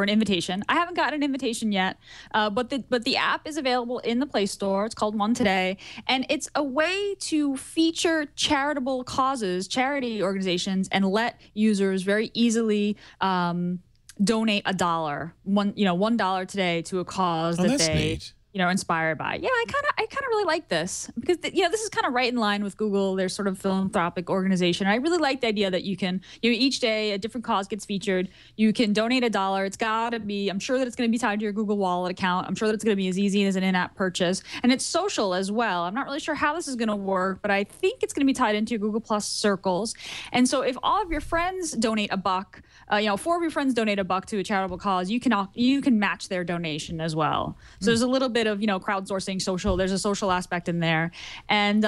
invitation. I haven't gotten an invitation yet, but the app is available in the Play Store. It's called One Today, and it's a way to feature charitable causes, charity organizations, and let users very easily donate $1, $1 today to a cause that they neat. Inspired by. Yeah, I kind of really like this because this is kind of right in line with Google, their sort of philanthropic organization. I really like the idea that you can, each day a different cause gets featured. You can donate $1. It's got to be, I'm sure that it's going to be tied to your Google Wallet account. I'm sure that it's going to be as easy as an in-app purchase, and it's social as well. I'm not really sure how this is going to work, but I think it's going to be tied into your Google Plus circles. And so if all of your friends donate $1, 4 of your friends donate $1 to a charitable cause, you can match their donation as well. So there's a little bit of crowdsourcing social. There's a social aspect in there, and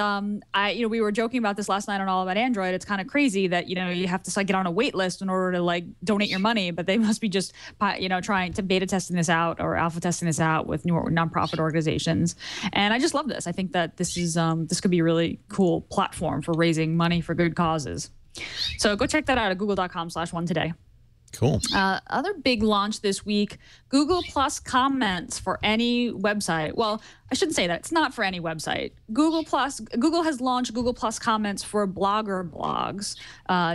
we were joking about this last night on All About Android. It's kind of crazy that you have to get on a wait list in order to donate your money, but they must be just trying to beta testing this out or alpha testing this out with new nonprofit organizations. And I just love this. I think that this is this could be a really cool platform for raising money for good causes. So go check that out at google.com/onetoday. Cool. Other big launch this week, Google Plus comments for any website. Well, I shouldn't say that. It's not for any website. Google has launched Google Plus comments for blogger blogs.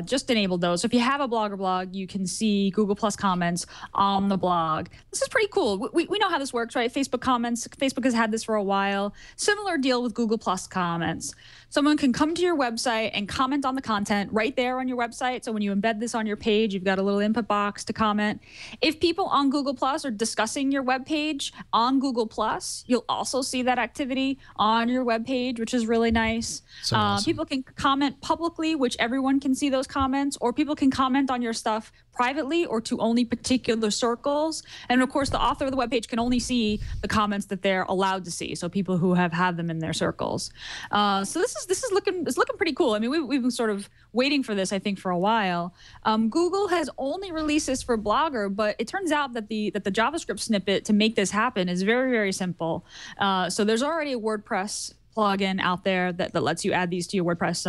Just enabled those. So if you have a blogger blog, you can see Google Plus comments on the blog. This is pretty cool. We know how this works, right? Facebook comments. Facebook has had this for a while. Similar deal with Google Plus comments. Someone can come to your website and comment on the content right there on your website. So when you embed this on your page, you've got a little input box to comment. If people on Google Plus are discussing your web page on Google Plus, you'll also see that activity on your web page, which is really nice. So awesome. People can comment publicly, which everyone can see those comments, or people can comment on your stuff privately or to only particular circles. And of course, the author of the webpage can only see the comments that they're allowed to see. So people who have had them in their circles. So this is looking pretty cool. I mean, we've been sort of waiting for this, I think, for a while. Google has only released this for Blogger, but it turns out that the JavaScript snippet to make this happen is very, very simple. So there's already a WordPress plugin out there that lets you add these to your WordPress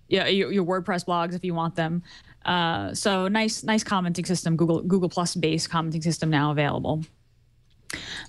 your WordPress blogs if you want them. So nice commenting system, Google Plus based commenting system now available.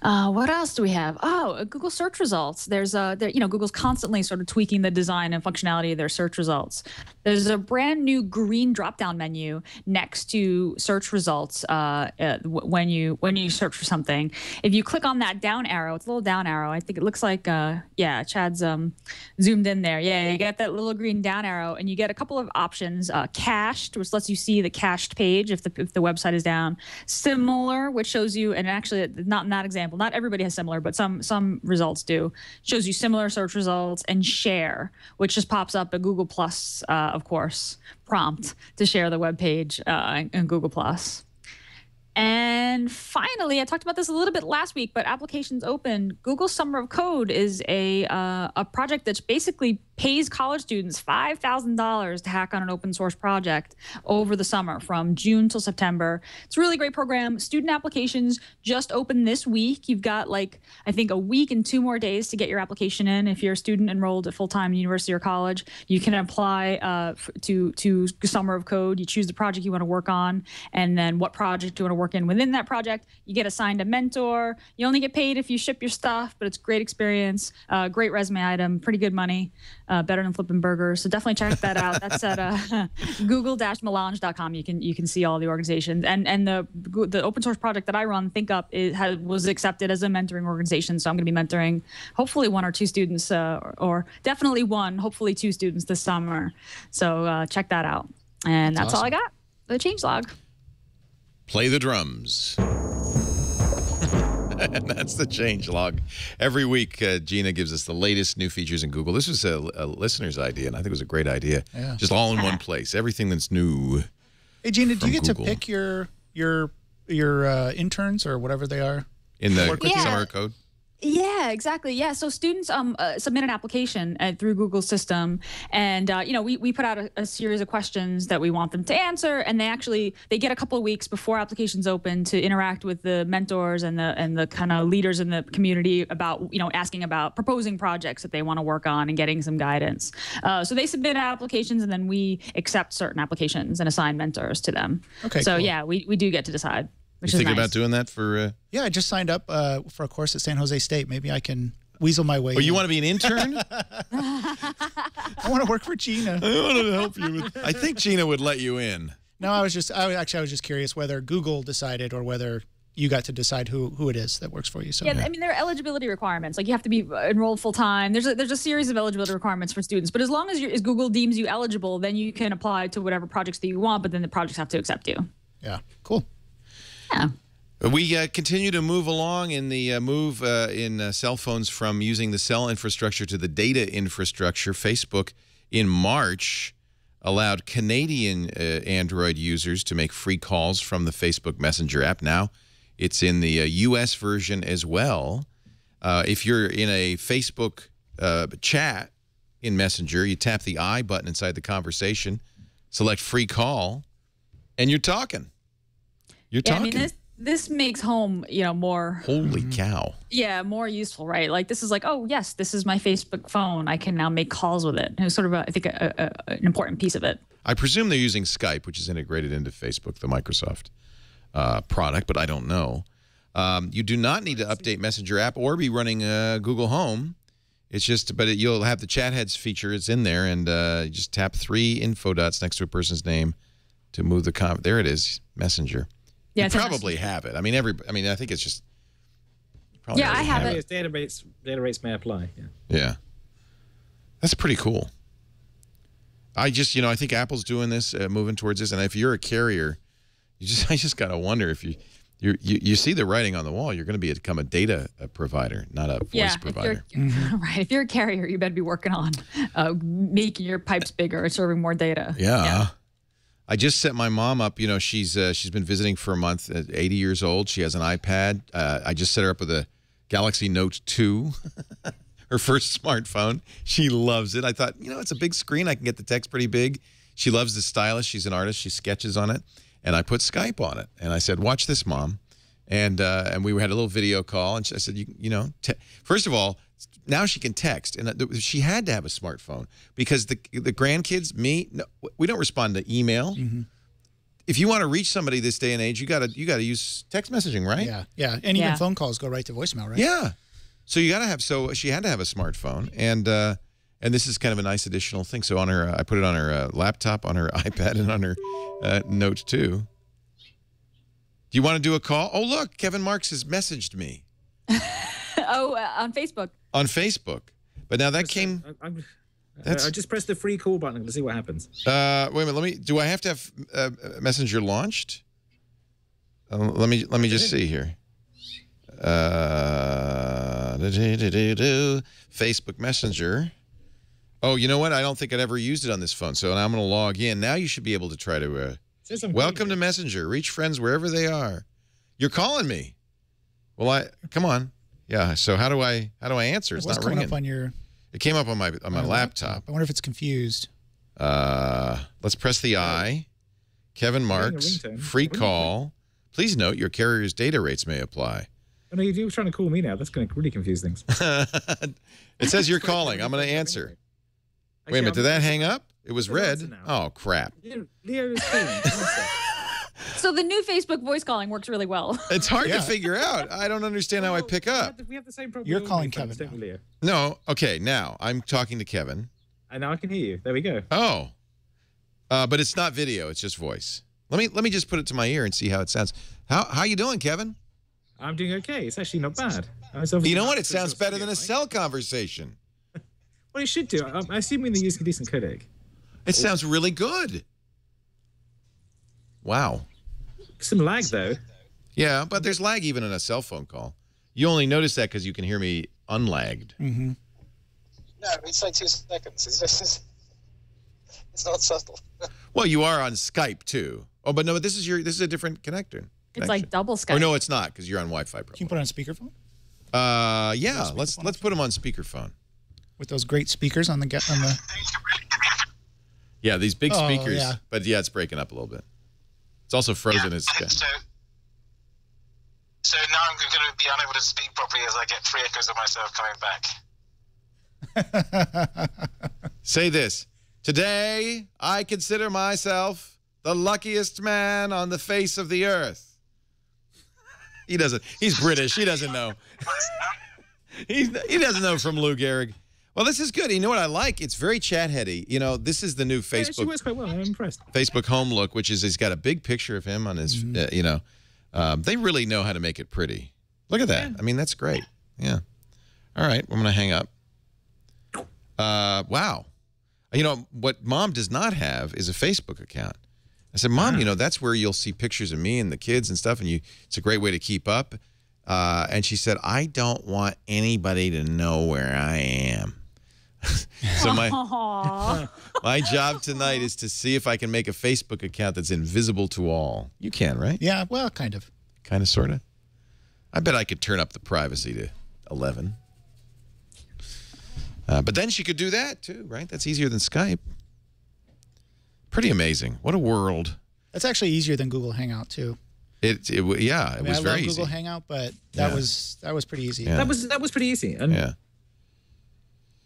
What else do we have? Oh, Google search results. Google's constantly sort of tweaking the design and functionality of their search results. There's a brand new green drop-down menu next to search results when you search for something. If you click on that down arrow, it's a little down arrow. I think it looks like Chad's zoomed in there. Yeah, you get that little green down arrow, and you get a couple of options. Cached, which lets you see the cached page if the website is down. Similar, which shows you, and actually not in that example, not everybody has similar, but some results do. Shows you similar search results. And share, which just pops up a Google Plus, of course, prompt to share the web page in Google Plus. And finally, I talked about this a little bit last week, but Applications Open, Google Summer of Code is a project that basically pays college students $5,000 to hack on an open source project over the summer from June till September. It's a really great program. Student applications just opened this week. You've got I think a week and 2 more days to get your application in. If you're a student enrolled at full-time university or college, you can apply to Summer of Code. You choose the project you want to work on, and then what project you want to work in within that project. You get assigned a mentor. You only get paid if you ship your stuff, but it's a great experience, great resume item, pretty good money. Better than flipping burgers. So definitely check that out. That's at google-melange.com. You can see all the organizations. And the open source project that I run, ThinkUp, was accepted as a mentoring organization. So I'm going to be mentoring hopefully 1 or 2 students, or definitely 1, hopefully 2 students this summer. So check that out. And that's awesome. All I got. The changelog. Play the drums. And that's the changelog. Every week, Gina gives us the latest new features in Google. This was a listener's idea, and I think it was a great idea. Yeah. Just all in one place. Everything that's new. Hey, Gina, do you get Google to pick your interns or whatever they are in the Summer Code? Yeah, exactly. Yeah. So students submit an application through Google's system, and we put out a series of questions that we want them to answer, and they get a couple of weeks before applications open to interact with the mentors and the kind of leaders in the community about asking about proposing projects that they want to work on and getting some guidance. So they submit applications, and then we accept certain applications and assign mentors to them. Okay. So cool. Yeah, we do get to decide. You thinking about doing that for? Yeah, I just signed up for a course at San Jose State. Maybe I can weasel my way. Oh, you want to be an intern? I want to work for Gina. I want to help you. I think Gina would let you in. No, I was just curious whether Google decided or whether you got to decide who it is that works for you. So yeah, I mean, there are eligibility requirements. Like you have to be enrolled full time. There's a series of eligibility requirements for students. But as long as Google deems you eligible, then you can apply to whatever projects that you want. But then the projects have to accept you. Yeah, cool. Yeah. We continue to move along in the move in cell phones from using the cell infrastructure to the data infrastructure. Facebook in March allowed Canadian Android users to make free calls from the Facebook Messenger app. Now it's in the U.S. version as well. If you're in a Facebook chat in Messenger, you tap the I button inside the conversation, select free call, and you're talking. You're talking. I mean, this makes home, more. Holy cow. Yeah, more useful, right? Like this is like, oh yes, this is my Facebook phone. I can now make calls with it. And it's sort of, I think, an important piece of it. I presume they're using Skype, which is integrated into Facebook, the Microsoft product, but I don't know. You do not need to update Messenger app or be running Google Home. It's just, you'll have the chat heads feature. It's in there, and you just tap 3 info dots next to a person's name to move the there it is, Messenger. Yeah, you probably have it. I mean, I think it's just. Yeah, I have it. Data rates may apply. Yeah. Yeah. That's pretty cool. I think Apple's doing this, moving towards this, and if you're a carrier, I just gotta wonder if you see the writing on the wall. You're going to become a data provider, not a voice provider. Right. If you're a carrier, you better be working on making your pipes bigger or serving more data. Yeah. I just set my mom up. You know, she's been visiting for a month. At 80 years old, she has an iPad. I just set her up with a Galaxy Note 2, her first smartphone. She loves it. I thought, you know, it's a big screen. I can get the text pretty big. She loves the stylus. She's an artist. She sketches on it, and I put Skype on it. And I said, "Watch this, Mom." And we had a little video call, and I said, "You know, first of all." Now she can text, and she had to have a smartphone because the grandkids, no, we don't respond to email. Mm-hmm. If you want to reach somebody this day and age, you gotta use text messaging, right? Yeah, yeah, and even phone calls go right to voicemail, right? Yeah, so you gotta have. So she had to have a smartphone, and this is kind of a nice additional thing. So on her, I put it on her laptop, on her iPad, and on her Note 2. Do you want to do a call? Oh, look, Kevin Marks has messaged me. On Facebook. On Facebook, but now that came. I just pressed the free call button to see what happens. Wait a minute. Do I have to have Messenger launched? Let me just see here. Facebook Messenger. Oh, you know what? I don't think I'd ever used it on this phone, so I'm going to log in. Now you should be able to try to. Welcome to Messenger. Reach friends wherever they are. You're calling me. Well, come on. Yeah. So how do I answer? It's not ringing. Up on your. It came up on my laptop. I wonder if it's confused. Let's press the I. Kevin Marks, free call. Please note your carrier's data rates may apply. Oh, no, you're trying to call me now. That's going to really confuse things. It says you're calling. I'm going to answer. Wait a minute. Did that hang up? It was red. Oh, crap. Leo is calling. So the new Facebook voice calling works really well. It's hard to figure out. I don't understand how I pick up. We have the same problem. You're calling Kevin, don't we, Leo? No. Okay, now I'm talking to Kevin. And now I can hear you. There we go. Oh. But it's not video. It's just voice. Let me just put it to my ear and see how it sounds. How you doing, Kevin? I'm doing okay. It's actually not bad. You know what? It sounds better than a cell conversation. Well, it should do. I assume they're using a decent codec. It sounds really good. Wow. Some lag, though. Yeah, but there's lag even in a cell phone call. You only notice that because you can hear me unlagged. Mm-hmm. No, it's like 2 seconds. It's not subtle. Well, you are on Skype too. Oh, but no, this is a different connector. It's like double Skype. Or no, it's not because you're on Wi-Fi. Can you put it on speakerphone? Yeah. Let's put them on speakerphone. With those great speakers on the. Yeah, these big speakers. Yeah. But yeah, it's breaking up a little bit. It's also frozen. Yeah, so now I'm going to be unable to speak properly as I get 3 echoes of myself coming back. Say this. Today, I consider myself the luckiest man on the face of the earth. He doesn't. He's British. He doesn't know. He doesn't know from Lou Gehrig. Well, this is good. You know what I like? It's very chat heady. You know, this is the new Facebook. It works quite well. I'm impressed. Facebook home look, which is he's got a big picture of him on his. You know, they really know how to make it pretty. Look at that. I mean, that's great. Yeah. All right, I'm gonna hang up. Wow. You know what Mom does not have is a Facebook account. I said, Mom, you know that's where you'll see pictures of me and the kids and stuff, and it's a great way to keep up. And she said, I don't want anybody to know where I am. So my job tonight is to see if I can make a Facebook account that's invisible to all. You can, right? Yeah, well, kind of. Kind of, sort of. I bet I could turn up the privacy to 11. But then she could do that too, right? That's easier than Skype. Pretty amazing. What a world. That's actually easier than Google Hangout too. Yeah, it was I very love easy. Google Hangout, but that was pretty easy. Yeah. That was pretty easy. And yeah.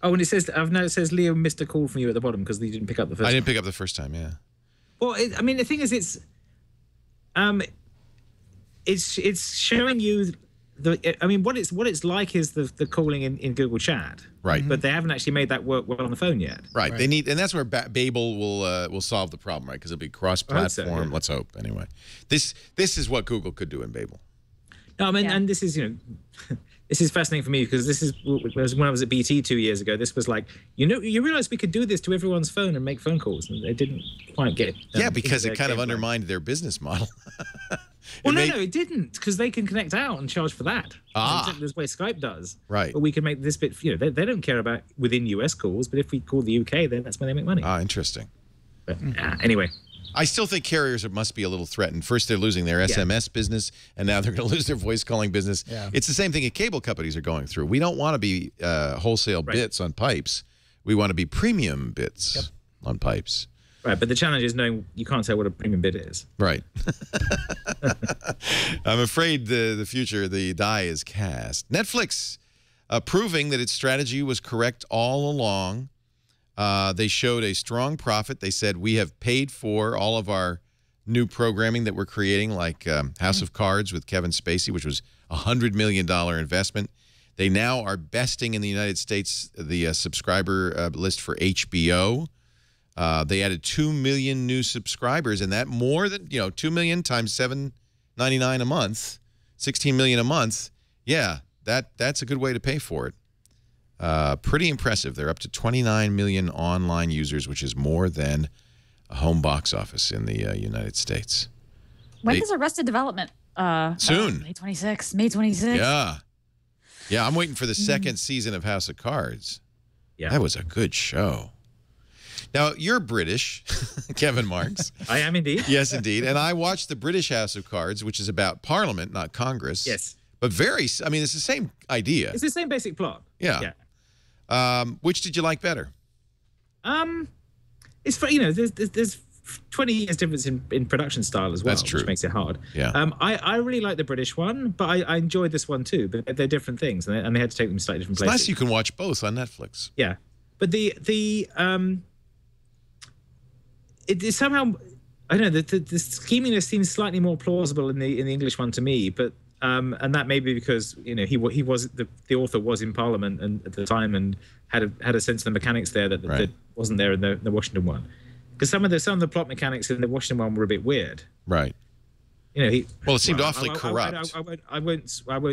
Oh, and it says Leo missed a call from you at the bottom because you didn't pick up the first. I didn't pick up the first time. Yeah. Well, I mean, the thing is, it's showing you I mean, what it's like is the calling in Google Chat, right? But they haven't actually made that work well on the phone yet, right? They need, and that's where Babel will solve the problem, right? Because it'll be cross-platform. So, yeah. Let's hope, anyway. This is what Google could do in Babel. No, I mean, and this is this is fascinating for me because this is when I was at BT 2 years ago. This was like you realize we could do this to everyone's phone and make phone calls, and they didn't quite get it. Yeah, because it kind of undermined their business model. Well, no, it didn't, because they can connect out and charge for that. Exactly the way Skype does. Right. But we can make this bit, they don't care about within US calls, but if we call the UK, then that's when they make money. Interesting. But, anyway. I still think carriers must be a little threatened. First, they're losing their SMS business, and now they're going to lose their voice calling business. Yeah. It's the same thing that cable companies are going through. We don't want to be wholesale bits on pipes. We want to be premium bits on pipes. Right, but the challenge is knowing you can't tell what a premium bit is. Right. I'm afraid the future, the die is cast. Netflix proving that its strategy was correct all along. They showed a strong profit. They said, we have paid for all of our new programming that we're creating, like House of Cards with Kevin Spacey, which was a $100 million investment. They now are besting in the United States the subscriber list for HBO. They added 2 million new subscribers, and that more than, 2 million times $7.99 a month, 16 million a month. Yeah, that's a good way to pay for it. Pretty impressive. They're up to 29 million online users, which is more than a home box office in the United States. When is Arrested Development? Soon. May 26th. May 26th. Yeah. Yeah, I'm waiting for the second season of House of Cards. Yeah. That was a good show. Now, you're British, Kevin Marks. I am indeed. Yes, indeed. And I watched the British House of Cards, which is about Parliament, not Congress. Yes. But it's the same idea. It's the same basic plot. Yeah. Which did you like better? It's for, there's 20 years difference in production style as well. That's true. Which makes it hard. Yeah. I really like the British one, but I enjoyed this one too. But they're different things, and they had to take them to slightly different It's places. nice you can watch both on Netflix. Yeah, but it is somehow, I don't know, the scheminess seems slightly more plausible in the English one to me, but and that may be because he was the author was in Parliament and at the time and had a sense of the mechanics there that wasn't there in the Washington one, because some of the plot mechanics in the Washington one were a bit weird. Right. It seemed awfully corrupt. I won't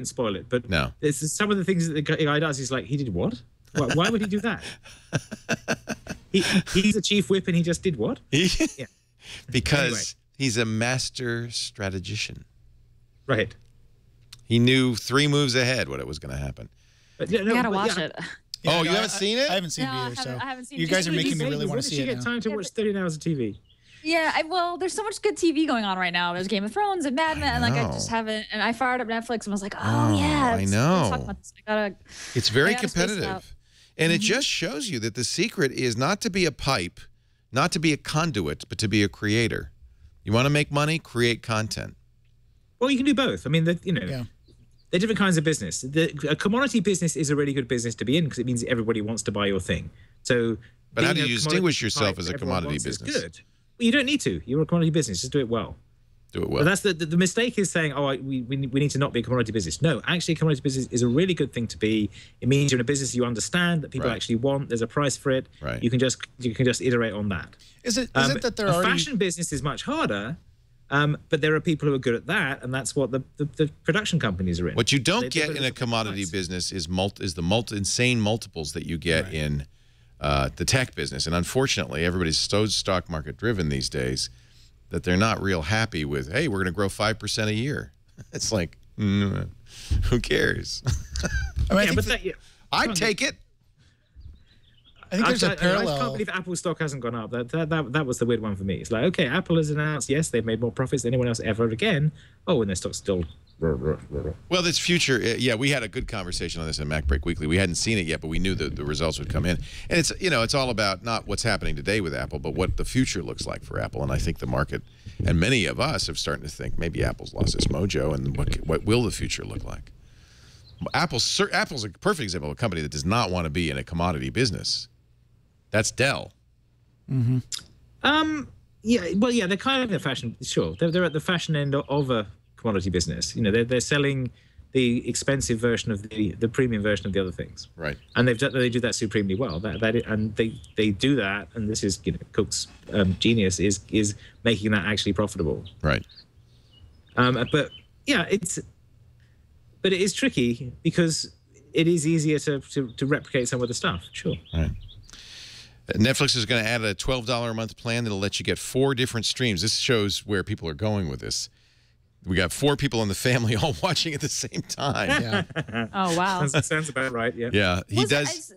spoil it, but no. There's some of the things that the guy does. He's like, he did what? Why would he do that? He's a chief whip and he just did what? Yeah. Because he's a master strategician. Right. He knew 3 moves ahead what it was going to happen. I gotta watch it. Yeah, you haven't seen it? I haven't seen it either. I haven't seen you it. guys are making me really want to see it. You get time to watch 13 hours of TV. Yeah, well, there's so much good TV going on right now. There's Game of Thrones and Mad Men, and I just haven't. And I fired up Netflix and was like, I know. Let's talk about this. It's very competitive. And it just shows you that the secret is not to be a pipe, not to be a conduit, but to be a creator. You want to make money, create content. Well, you can do both. I mean, they're different kinds of business. A commodity business is a really good business to be in because it means everybody wants to buy your thing. So, but how do you distinguish yourself as a commodity business? Good. Well, you don't need to. You're a commodity business. Just do it well. Do it well. But that's the mistake is saying, we need to not be a commodity business. No, actually, a commodity business is a really good thing to be. It means you're in a business you understand that people actually want. There's a price for it. Right. You can just iterate on that. Is it that there are fashion business is much harder, but there are people who are good at that, and that's what the production companies are in. What you don't get in a commodity business is the insane multiples that you get in the tech business, and unfortunately, everybody's so stock market driven these days that they're not real happy with, hey, we're going to grow 5% a year. It's like, who cares? I'd take it. I think there's a parallel. I can't believe Apple stock hasn't gone up. That was the weird one for me. It's like, okay, Apple has announced, yes, they've made more profits than anyone else ever again. Oh, and their stock's still... Well, this future, we had a good conversation on this in Mac Break Weekly. We hadn't seen it yet, but we knew the results would come in. And it's all about not what's happening today with Apple, but what the future looks like for Apple. And I think the market and many of us are starting to think maybe Apple's lost its mojo, and what will the future look like? Apple's a perfect example of a company that does not want to be in a commodity business. That's Dell. Mm-hmm. They're kind of in the fashion. Sure, they're at the fashion end of a commodity business. They're selling the expensive version of the premium version of the other things. Right. And they do that supremely well. And they do that. And this is Cook's genius is making that actually profitable. Right. But it is tricky because it is easier to replicate some of the stuff. Sure. Right. Netflix is going to add a $12 a month plan that'll let you get 4 different streams. This shows where people are going with this. We got 4 people in the family all watching at the same time. Yeah. Oh, wow. Sounds about right, yeah. Yeah, he does.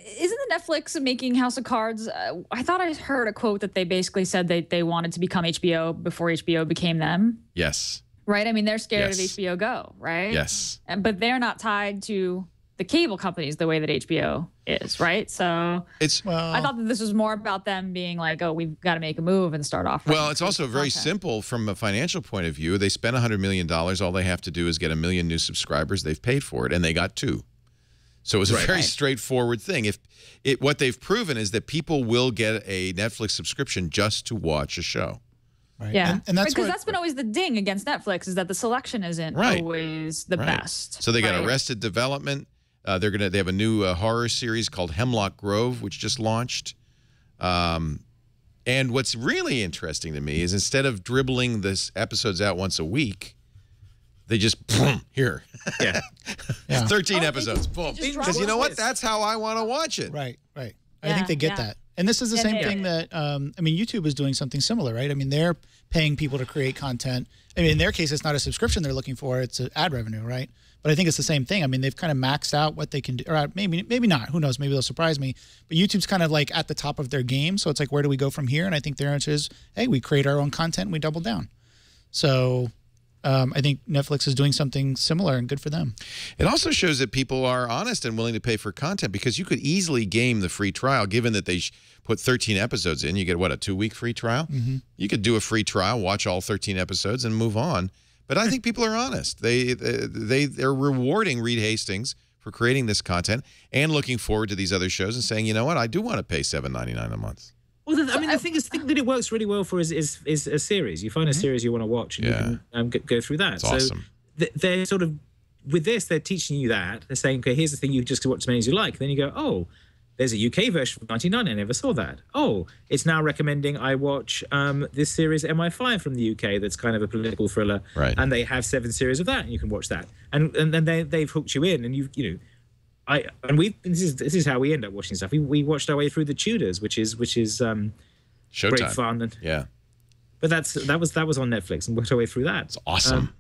isn't the Netflix making House of Cards? I thought I heard a quote that they basically said they wanted to become HBO before HBO became them. Yes. Right? I mean, they're scared of Yes. HBO Go, right? Yes. But they're not tied to the cable companies the way that HBO is, right? So I thought that this was more about them being like, oh, we've got to make a move and start off. Well, it's also very simple from a financial point of view. They spent $100 million. All they have to do is get 1 million new subscribers. They've paid for it, and they got 2. So it was a very straightforward thing. What they've proven is that people will get a Netflix subscription just to watch a show. Right. Yeah, and that's because that's been always the ding against Netflix, is that the selection isn't always the best. So they got Arrested Development. They have a new horror series called Hemlock Grove, which just launched. And what's really interesting to me is instead of dribbling this episodes out once a week, they just boom, here. Yeah. 13 episodes. Boom. just Because you know drop what? That's how I want to watch it. Right. I think they get that. And this is the same thing that, I mean, YouTube is doing something similar, right? I mean, they're paying people to create content. I mean, in their case, it's not a subscription they're looking for. It's an ad revenue, right? But I think it's the same thing. I mean, they've kind of maxed out what they can do. Or maybe not. Who knows? Maybe they'll surprise me. But YouTube's kind of like at the top of their game. So it's like, where do we go from here? And I think their answer is, hey, we create our own content and we double down. So I think Netflix is doing something similar, and good for them. It also shows that people are honest and willing to pay for content, because you could easily game the free trial, given that they put 13 episodes in. You get, what, a 2-week free trial? Mm-hmm. You could do a free trial, watch all 13 episodes, and move on. But I think people are honest. They're rewarding Reed Hastings for creating this content and looking forward to these other shows and saying, you know what, I do want to pay $7.99 a month. Well, I mean, the thing that it works really well for is a series. You find a series you want to watch, and you can go through that. It's awesome. They're sort of, with this, they're teaching you that. They're saying, okay, here's the thing, you just watch as many as you like. Then you go, oh, there's a UK version of 99. I never saw that. Oh, it's now recommending I watch this series MI5 from the UK that's kind of a political thriller. Right. And they have 7 series of that, and you can watch that. And then they've hooked you in, and this is how we end up watching stuff. We watched our way through The Tudors, which is Showtime. Great fun. And, but that was on Netflix, and worked our way through that. It's awesome.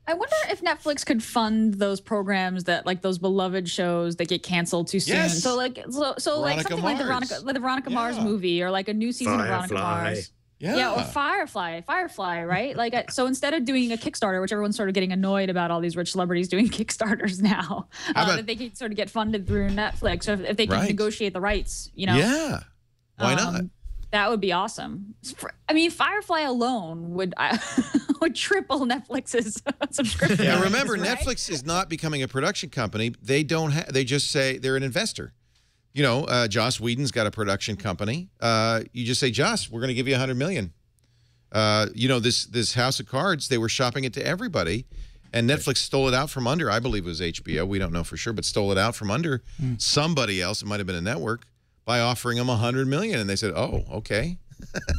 I wonder if Netflix could fund those programs that, like, those beloved shows that get canceled too soon. Yes. So like something like the Veronica Mars movie, or like a new season of Veronica Mars. Yeah. Or Firefly, right? Like, so instead of doing a Kickstarter, which everyone's sort of getting annoyed about all these rich celebrities doing Kickstarters now, that they can sort of get funded through Netflix, or if they can negotiate the rights, Yeah. Why not? That would be awesome. I mean, Firefly alone would triple Netflix's subscription. Yeah, remember, Netflix is not becoming a production company. They don't. They just say they're an investor. You know, Joss Whedon's got a production company. You just say, Joss, we're going to give you $100 million. You know, this House of Cards, they were shopping it to everybody, and Netflix stole it out from under. I believe it was HBO. We don't know for sure, but stole it out from under somebody else. It might have been a network, by offering them $100 million, and they said, "Oh, okay,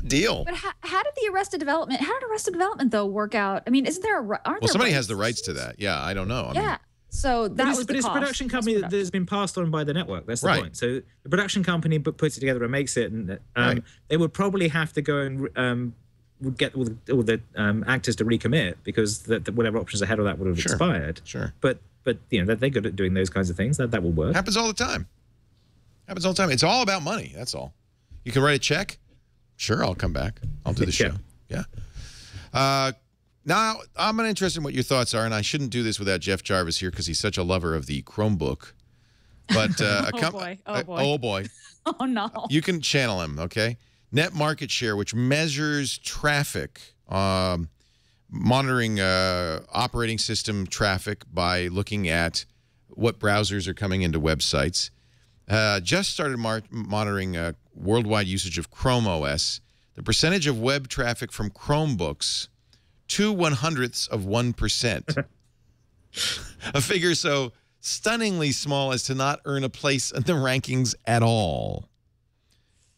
deal." But how did Arrested Development though work out? I mean, isn't there somebody has the rights to that. Yeah, I don't know. I mean, so that was but it's a production company that's been passed on by the network. That's the point. So the production company puts it together and makes it, and they would probably have to go and get all the actors to recommit, because whatever options ahead of that would have expired. Sure. But you know, they're good at doing those kinds of things. That will work. Happens all the time. It's all about money. That's all. You can write a check. Sure, I'll come back. I'll do the show. Yeah. Now, I'm interested in what your thoughts are, and I shouldn't do this without Jeff Jarvis here, because he's such a lover of the Chromebook. But oh boy. Oh no. You can channel him, okay? Net Market Share, which measures traffic, monitoring operating system traffic by looking at what browsers are coming into websites. Just started monitoring worldwide usage of Chrome OS. The percentage of web traffic from Chromebooks, 0.02%. A figure so stunningly small as to not earn a place in the rankings at all.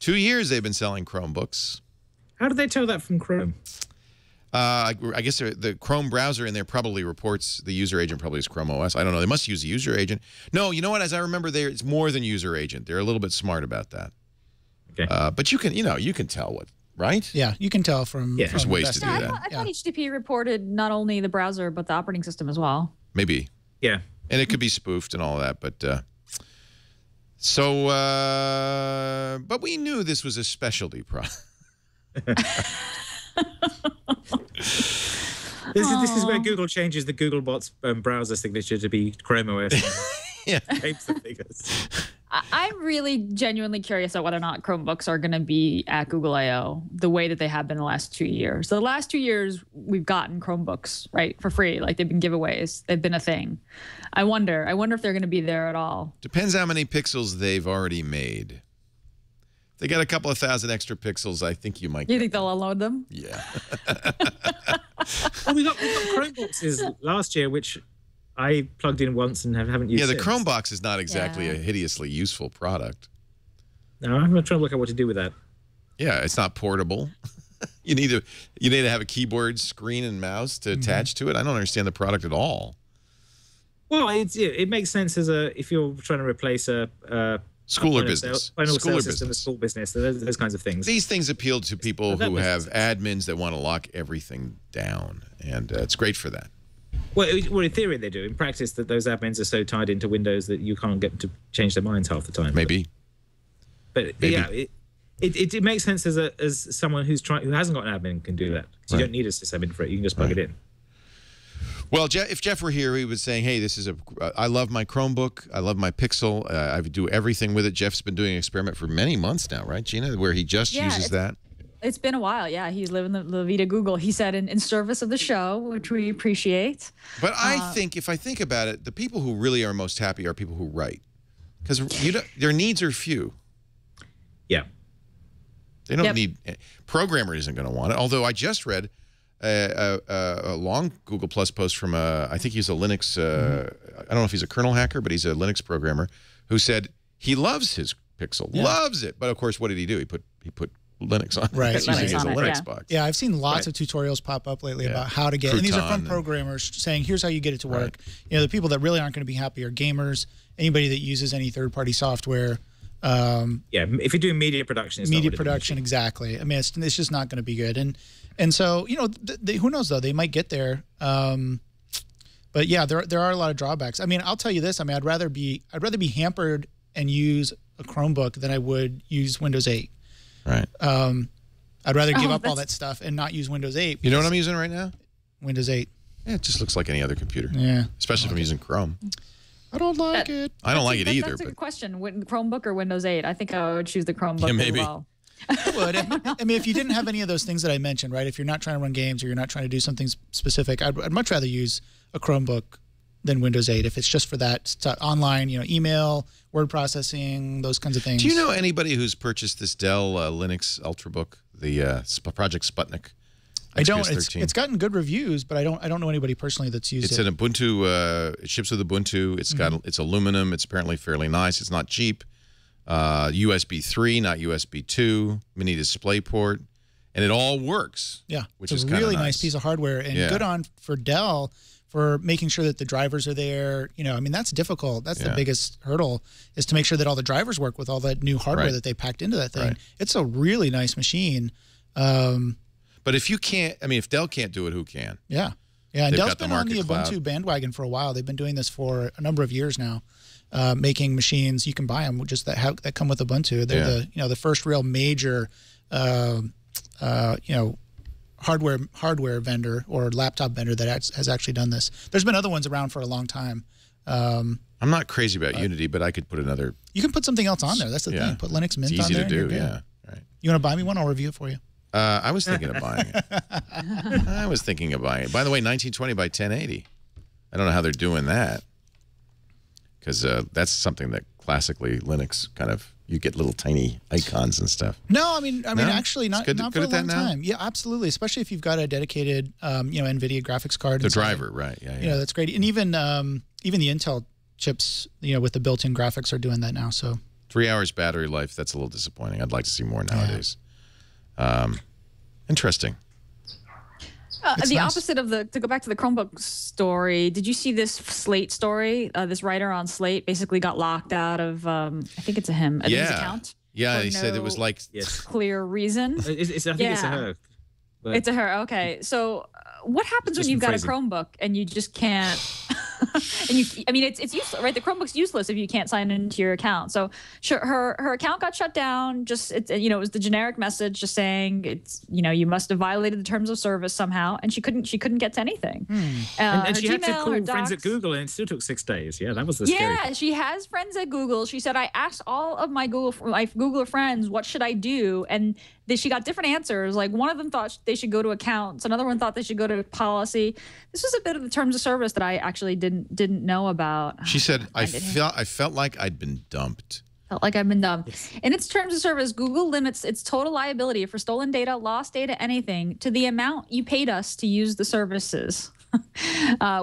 2 years they've been selling Chromebooks. How do they tell that from Chrome? I guess the Chrome browser in there probably reports, the user agent probably is Chrome OS. I don't know. They must use a user agent. No, you know what? As I remember, it's more than user agent. They're a little bit smart about that. Okay. But you can tell what, right? Yeah, you can tell from. Yeah, there's ways to do that. I thought HTTP reported not only the browser but the operating system as well. Maybe. Yeah. And it could be spoofed and all that, but So, but we knew this was a specialty product. This is where Google changes the Googlebot's browser signature to be Chrome OS. Yeah. I'm really genuinely curious about whether or not Chromebooks are going to be at Google I/O the way that they have been the last 2 years. So the last 2 years, we've gotten Chromebooks, right, for free. Like, they've been giveaways. They've been a thing. I wonder if they're going to be there at all. Depends how many pixels they've already made. If they got a couple of thousand extra pixels, I think you might. You think they'll unload them? Yeah. Well, we got Chromeboxes last year, which I plugged in once and haven't used. Yeah, the since. Chromebox is not exactly a hideously useful product. No, I'm trying to look at what to do with that. Yeah, it's not portable. you need to have a keyboard, screen, and mouse to attach to it. I don't understand the product at all. Well, it makes sense if you're trying to replace a school or business, school system, a school business, those kinds of things. These things appeal to people who have admins that want to lock everything down, and it's great for that. Well, in theory they do. In practice, that those admins are so tied into Windows that you can't get them to change their minds half the time. Maybe. But yeah, it makes sense as someone who hasn't got an admin can do that. So you don't need a sysadmin for it. You can just plug it in. Well, if Jeff were here, he would say, "Hey, this is I love my Chromebook. I love my Pixel. I do everything with it." Jeff's been doing an experiment for many months now, right, Gina, where he just uses that. It's been a while, yeah. He's living the Vita Google. He said in service of the show, which we appreciate. But I think, if I think about it, the people who really are most happy are people who write, because their needs are few. Yeah. They don't need. Programmer isn't going to want it. Although I just read a long Google Plus post from I think he's a Linux. I don't know if he's a kernel hacker, but he's a Linux programmer who said he loves his Pixel, loves it. But of course, what did he do? He put Linux on. Right. He's using it as a Linux box. Yeah, I've seen lots of tutorials pop up lately about how to get, and these are from programmers saying, here's how you get it to work. You know, the people that really aren't going to be happy are gamers, anybody that uses any third-party software. Yeah, if you're doing media production, it's media production, exactly. I mean, it's just not going to be good. And so, you know, who knows though? They might get there. But yeah, there are a lot of drawbacks. I mean, I'll tell you this. I mean, I'd rather be hampered and use a Chromebook than I would use Windows 8. Right. I'd rather give up all that stuff and not use Windows 8. You know what I'm using right now? Windows 8. Yeah, it just looks like any other computer. Yeah. Especially if I'm using Chrome. I don't like it. I don't like it either. That's a good question. Chromebook or Windows 8? I think I would choose the Chromebook maybe. as well. I would. I mean, if you didn't have any of those things that I mentioned, right? If you're not trying to run games or you're not trying to do something specific, I'd much rather use a Chromebook than Windows 8 if it's just for that online, you know, email, word processing, those kinds of things. Do you know anybody who's purchased this Dell Linux Ultrabook, the Project Sputnik? I don't. It's gotten good reviews, but I don't know anybody personally that's used it. It's an Ubuntu. It ships with Ubuntu. It's aluminum. It's apparently fairly nice. It's not cheap. USB 3, not USB 2. Mini display port, and it all works. Yeah, which it's is a really nice. nice piece of hardware, and good on for Dell for making sure that the drivers are there. You know, I mean, that's difficult. That's the biggest hurdle, is to make sure that all the drivers work with all that new hardware that they packed into that thing. Right. It's a really nice machine. But if you can't, I mean, if Dell can't do it, who can? Yeah. Yeah, and They've Dell's got the been on the market Ubuntu cloud. bandwagon for a while. They've been doing this for a number of years now, making machines. You can buy them just that come with Ubuntu. They're the first real major, hardware vendor or laptop vendor that has actually done this. There's been other ones around for a long time. I'm not crazy about Unity, but I could put another. You can put something else on there. That's the thing. Put Linux Mint on there. It's easy to and do. you're good. Yeah. Right. You want to buy me one? I'll review it for you. I was thinking of buying it. I was thinking of buying it. By the way, 1920 by 1080. I don't know how they're doing that, because that's something that classically Linux kind of, you get little tiny icons and stuff. No, I mean, actually, not for a long now? time. Yeah, absolutely. Especially if you've got a dedicated, NVIDIA graphics card. The driver, right? Yeah, yeah. You know, that's great. And even the Intel chips, with the built-in graphics, are doing that now. So 3 hours battery life. That's a little disappointing. I'd like to see more nowadays. Interesting. The opposite of to go back to the Chromebook story, did you see this Slate story? This writer on Slate basically got locked out of, I think it's his account. Yeah, he said it was like clear reason. I think it's a her. But it's a her. Okay. So what happens when you've got a Chromebook and you just can't I mean, it's useless, right? The Chromebook's useless if you can't sign into your account. So sure, her account got shut down. It was the generic message just saying you must have violated the terms of service somehow, and she couldn't get to anything. And she had to Gmail, call her friends docs. at Google, and it still took 6 days. Yeah, that was the scary part. She has friends at Google. She said, I asked all of my Google friends, what should I do? And she got different answers. Like one of them thought they should go to accounts. Another one thought they should go to policy. This was a bit of the terms of service that I actually didn't know about. She said, I felt like I'd been dumped. Felt like I've been dumped. In its terms of service, Google limits its total liability for stolen data, lost data, anything to the amount you paid us to use the services.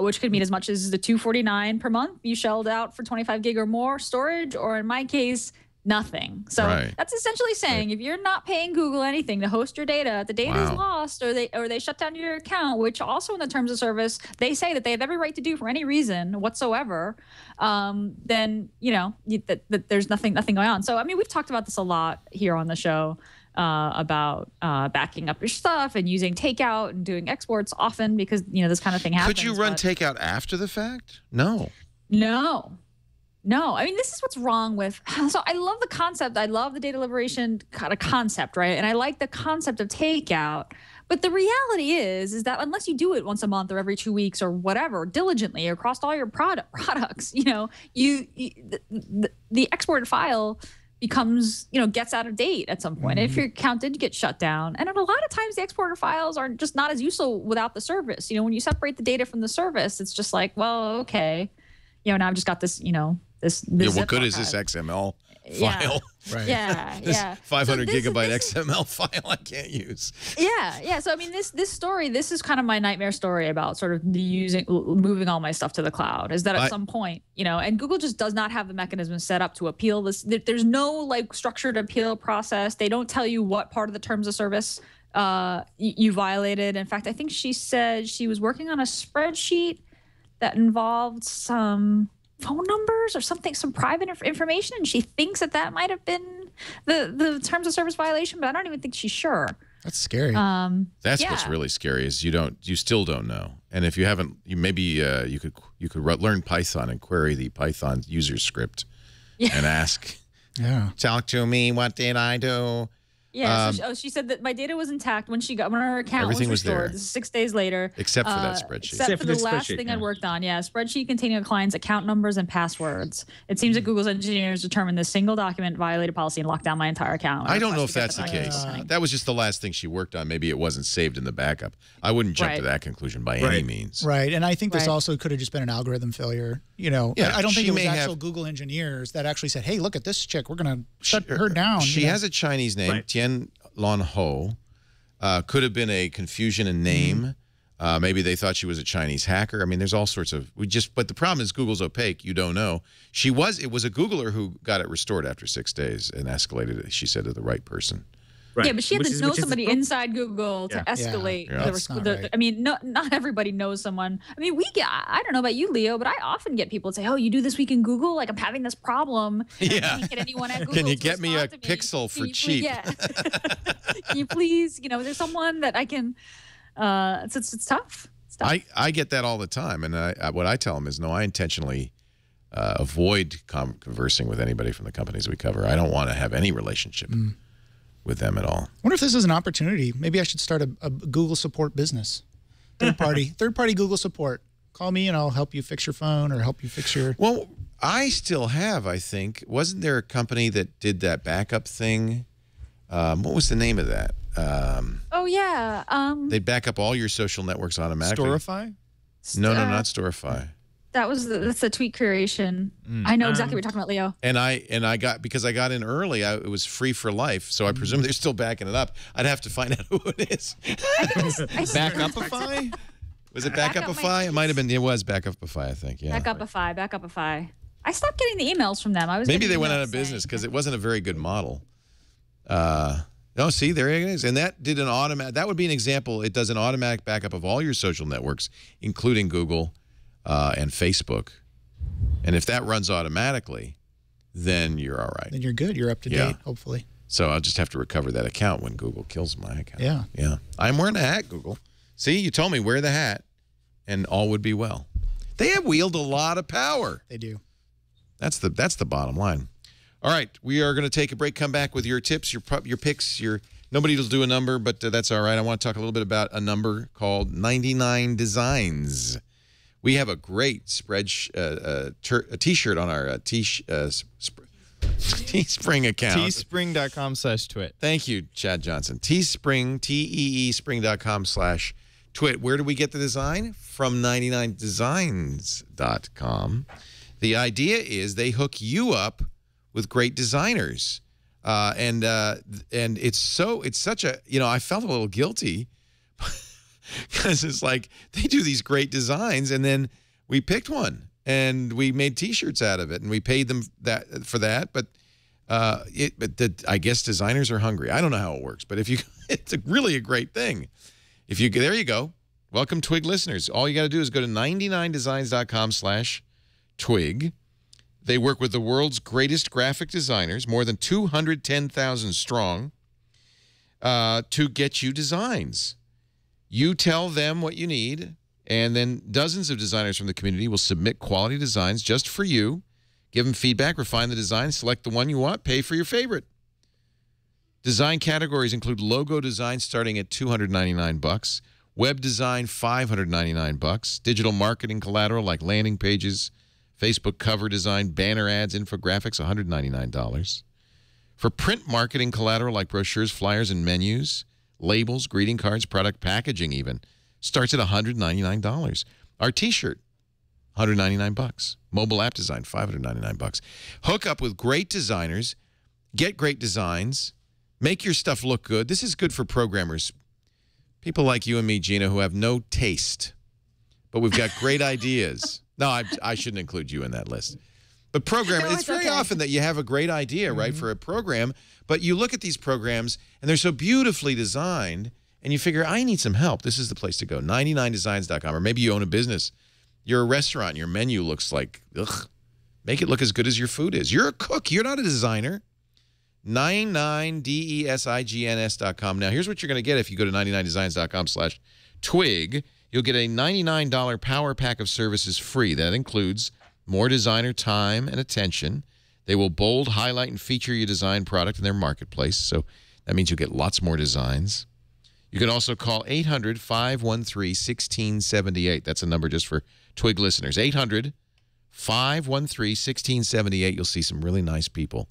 Which could mean as much as the $249 per month you shelled out for 25 gig or more storage, or in my case, nothing. So that's essentially saying if you're not paying Google anything to host your data, the data is lost, or they shut down your account, which also in the terms of service they say that they have every right to do for any reason whatsoever. Then that there's nothing going on. So I mean, we've talked about this a lot here on the show. About backing up your stuff and using takeout and doing exports often because this kind of thing happens. Could you run takeout after the fact? No. I mean, this is what's wrong with. So I love the concept. I love the data liberation kind of concept, right? And I like the concept of takeout. But the reality is that unless you do it once a month or every 2 weeks or whatever diligently across all your products, the exported file becomes, gets out of date at some point. If your account did get shut down, and a lot of times the exporter files are just not as useful without the service. When you separate the data from the service, it's just like, well, okay, now I've just got this, this. What good is this XML file? Right. Yeah. 500 gigabyte XML file I can't use. Yeah. So I mean, this story, this is kind of my nightmare story about sort of moving all my stuff to the cloud. Is that at some point, and Google just does not have the mechanism set up to appeal this. There's no structured appeal process. They don't tell you what part of the terms of service you violated. In fact, I think she said she was working on a spreadsheet that involved some phone numbers or something, some private information, and she thinks that might have been the terms of service violation, but I don't even think she's sure. That's scary. That's what's really scary is you still don't know. And if you haven't, you could learn Python and query the Python user script and ask, talk to me, what did I do? Yeah, she said that my data was intact when her account was restored. This is 6 days later. Except for that spreadsheet. Except for the last thing I'd worked on. Yeah, a spreadsheet containing a client's account numbers and passwords. It seems that Google's engineers determined this single document violated policy and locked down my entire account. I don't know if that's the case. That was just the last thing she worked on. Maybe it wasn't saved in the backup. I wouldn't jump to that conclusion by any means. Right, and I think this also could have just been an algorithm failure. I don't think it was actual Google engineers that actually said, hey, look at this chick. We're going to shut her down. She has a Chinese name, Tian Lon Ho. Could have been a confusion in name. Maybe they thought she was a Chinese hacker. I mean, there's all sorts of but the problem is Google's opaque. You don't know. It was a Googler who got it restored after 6 days and escalated it, she said, to the right person. Right. Yeah, but she had to know somebody inside Google to escalate. I mean, not everybody knows someone. I mean, I don't know about you, Leo, but I often get people say, oh, you do this week in Google? Like, I'm having this problem. Yeah. I can't get anyone at Google. Can you get me a pixel for cheap? Can you please, there's someone that I can, it's tough. It's tough. I get that all the time. And what I tell them is, no, I intentionally avoid conversing with anybody from the companies we cover. I don't want to have any relationship with them at all. I wonder if this is an opportunity. Maybe I should start a Google support business. Third party Google support. Call me and I'll help you fix your phone or help you fix your... Well, I still have, I think. Wasn't there a company that did that backup thing? What was the name of that? Oh, yeah. They back up all your social networks automatically. Storify? No, not Storify. That's the tweet creation. I know exactly what you're talking about, Leo. And I got, because I got in early, it was free for life, so I presume they're still backing it up. I'd have to find out who it is. Backupify? Was it Backupify? It might have been. It was Backupify, I think. Yeah. Backupify. I stopped getting the emails from them. Maybe they went out of business because it wasn't a very good model. No, see, there it is. And that did an automatic. That would be an example. It does an automatic backup of all your social networks, including Google and Facebook. And if that runs automatically, then you're all right. Then you're good. You're up to date, hopefully. So I'll just have to recover that account when Google kills my account. Yeah. I'm wearing a hat, Google. See, you told me wear the hat, and all would be well. They have wield a lot of power. They do. That's the bottom line. All right, we are going to take a break. Come back with your tips, your picks. Nobody will do a number, but that's all right. I want to talk a little bit about a number called 99 Designs. We have a great T-shirt on our Teespring account. Teespring.com/twit. Thank you, Chad Johnson. Teespring, TEEspring.com/twit. Where do we get the design? From 99designs.com. The idea is they hook you up with great designers. And it's such a, I felt a little guilty because it's like they do these great designs and then we picked one and we made T-shirts out of it and we paid them for that. But I guess designers are hungry. I don't know how it works, but it's really a great thing. There you go. Welcome, Twig listeners. All you got to do is go to 99designs.com/twig. They work with the world's greatest graphic designers, more than 210,000 strong, to get you designs. You tell them what you need, and then dozens of designers from the community will submit quality designs just for you. Give them feedback, refine the design, select the one you want, pay for your favorite. Design categories include logo design starting at $299, web design $599, digital marketing collateral like landing pages, Facebook cover design, banner ads, infographics, $199. For print marketing collateral like brochures, flyers, and menus, labels, greeting cards, product packaging even, starts at $199. Our T-shirt, $199. Mobile app design, $599. Hook up with great designers, get great designs, make your stuff look good. This is good for programmers. People like you and me, Gina, who have no taste, but we've got great ideas. No, I shouldn't include you in that list. But programmers, it's very often that you have a great idea, right, for a program, but you look at these programs, and they're so beautifully designed, and you figure, I need some help. This is the place to go, 99designs.com. Or maybe you own a business. You're a restaurant, and your menu looks like, ugh. Make it look as good as your food is. You're a cook. You're not a designer. 99designs.com. Now, here's what you're going to get if you go to 99designs.com/twig. You'll get a $99 power pack of services free. That includes more designer time and attention. They will bold, highlight, and feature your design product in their marketplace. So that means you'll get lots more designs. You can also call 800-513-1678. That's a number just for Twig listeners. 800-513-1678. You'll see some really nice people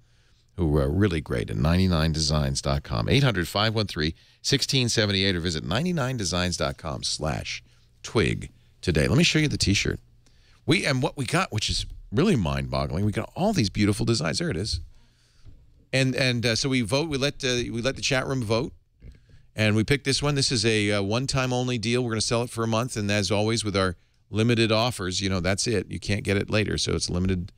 who are really great at 99designs.com. 800-513-1678 or visit 99designs.com/twig today. Let me show you the T-shirt. And what we got, which is really mind-boggling, we got all these beautiful designs. There it is. And so we vote. We let the chat room vote, and we picked this one. This is a one-time only deal. We're going to sell it for a month, and as always with our limited offers, that's it. You can't get it later, so it's limited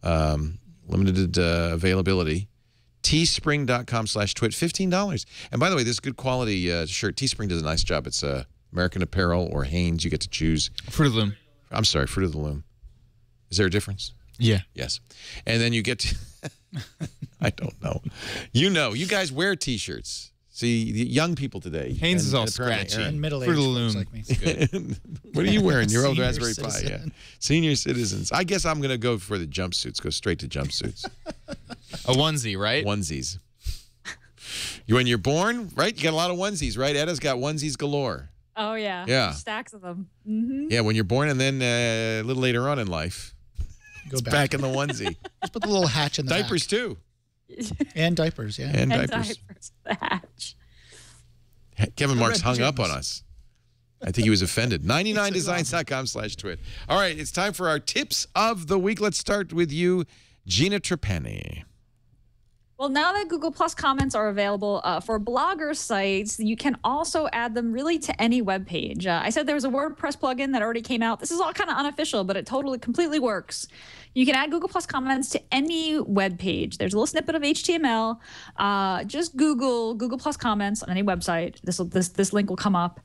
availability. Teespring.com/twit, $15. And by the way, this good quality shirt. Teespring does a nice job. It's American Apparel or Hanes. You get to choose. Fruit of the Loom. I'm sorry, Fruit of the Loom. Is there a difference? Yeah. Yes. And then you get to, I don't know. You guys wear T-shirts. See, the young people today. Hanes is all scratchy. And middle-aged folks like me. What are you wearing? Your old Senior Raspberry citizen. Pi. Yeah. Senior citizens. I guess I'm going to go for the jumpsuits. Go straight to jumpsuits. A onesie, right? Onesies. When you're born, right? You got a lot of onesies, right? Edda's got onesies galore. Oh, yeah. Yeah. Stacks of them. Mm-hmm. Yeah, when you're born and then a little later on in life, Go it's back in the onesie. Just put the little hatch in the Diapers, too. back. And diapers, yeah. And And diapers. The hatch. Kevin Marks red hung up on pajamas. us. I think he was offended. 99designs.com/twit. All right, it's time for our tips of the week. Let's start with you, Gina Trapani. Well, now that Google Plus comments are available for blogger sites, you can also add them really to any web page. I said there was a WordPress plugin that already came out. This is all kind of unofficial, but it completely works. You can add Google Plus comments to any web page. There's a little snippet of HTML. Just Google Plus comments on any website. This link will come up.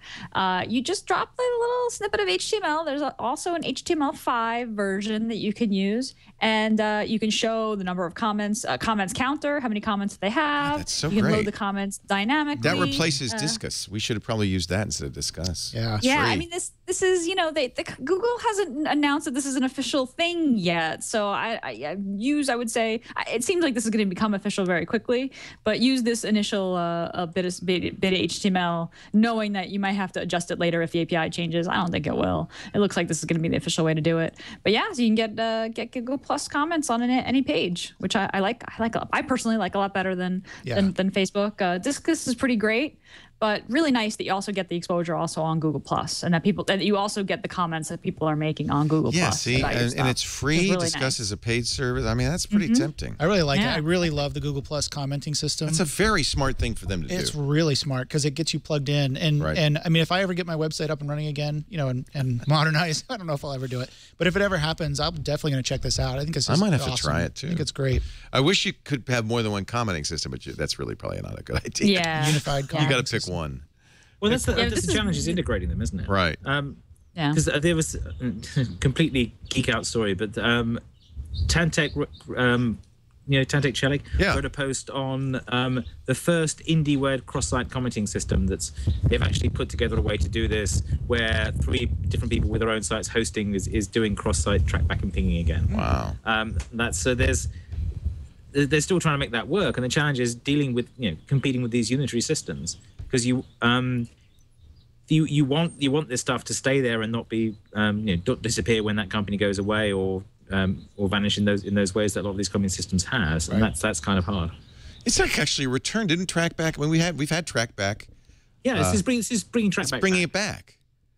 You just drop the little snippet of HTML. There's also an HTML5 version that you can use, and you can show the number of comments, comments counter, how many comments they have. That's so you can great. load the comments dynamically. That replaces Discuss. We should have probably used that instead of Discuss. Yeah. Yeah, free. I mean this is, Google hasn't announced that this is an official thing yet. So I would say, it seems like this is going to become official very quickly, but use this initial bit of HTML, knowing that you might have to adjust it later if the API changes. I don't think it will. It looks like this is going to be the official way to do it. But yeah, so you can get Google Plus comments on any page, which I like. I personally like a lot better than Facebook. This is pretty great. But really nice that you also get the exposure also on Google Plus, and that you also get the comments that people are making on Google Plus. See, and it's free. Really discussed as a paid service. I mean, that's pretty tempting. I really like it. I really love the Google Plus commenting system. It's a very smart thing for them to do. It's really smart because it gets you plugged in. And I mean, if I ever get my website up and running again, and modernize, I don't know if I'll ever do it, but if it ever happens, I'm definitely going to check this out. I think it's just I might have awesome. to try it too. I think it's great. I wish you could have more than one commenting system, but that's really probably not a good idea. Yeah, unified commenting. You got to pick one. Well, that's the challenge is integrating them, isn't it? Right. Because there was a completely geek out story, but Tantek, Tantek Chelik wrote a post on the first indie-word cross-site commenting system they've actually put together a way to do this, where 3 different people with their own sites hosting is doing cross-site trackback and pinging again. Wow. They're still trying to make that work, and the challenge is dealing with competing with these unitary systems, because you want this stuff to stay there and not be don't disappear when that company goes away or vanish in those ways that a lot of these commenting systems has, and that's kind of hard. It's like actually returned, didn't trackback? I mean, we've had trackback. Yeah, this is bringing trackback. It's bringing it back.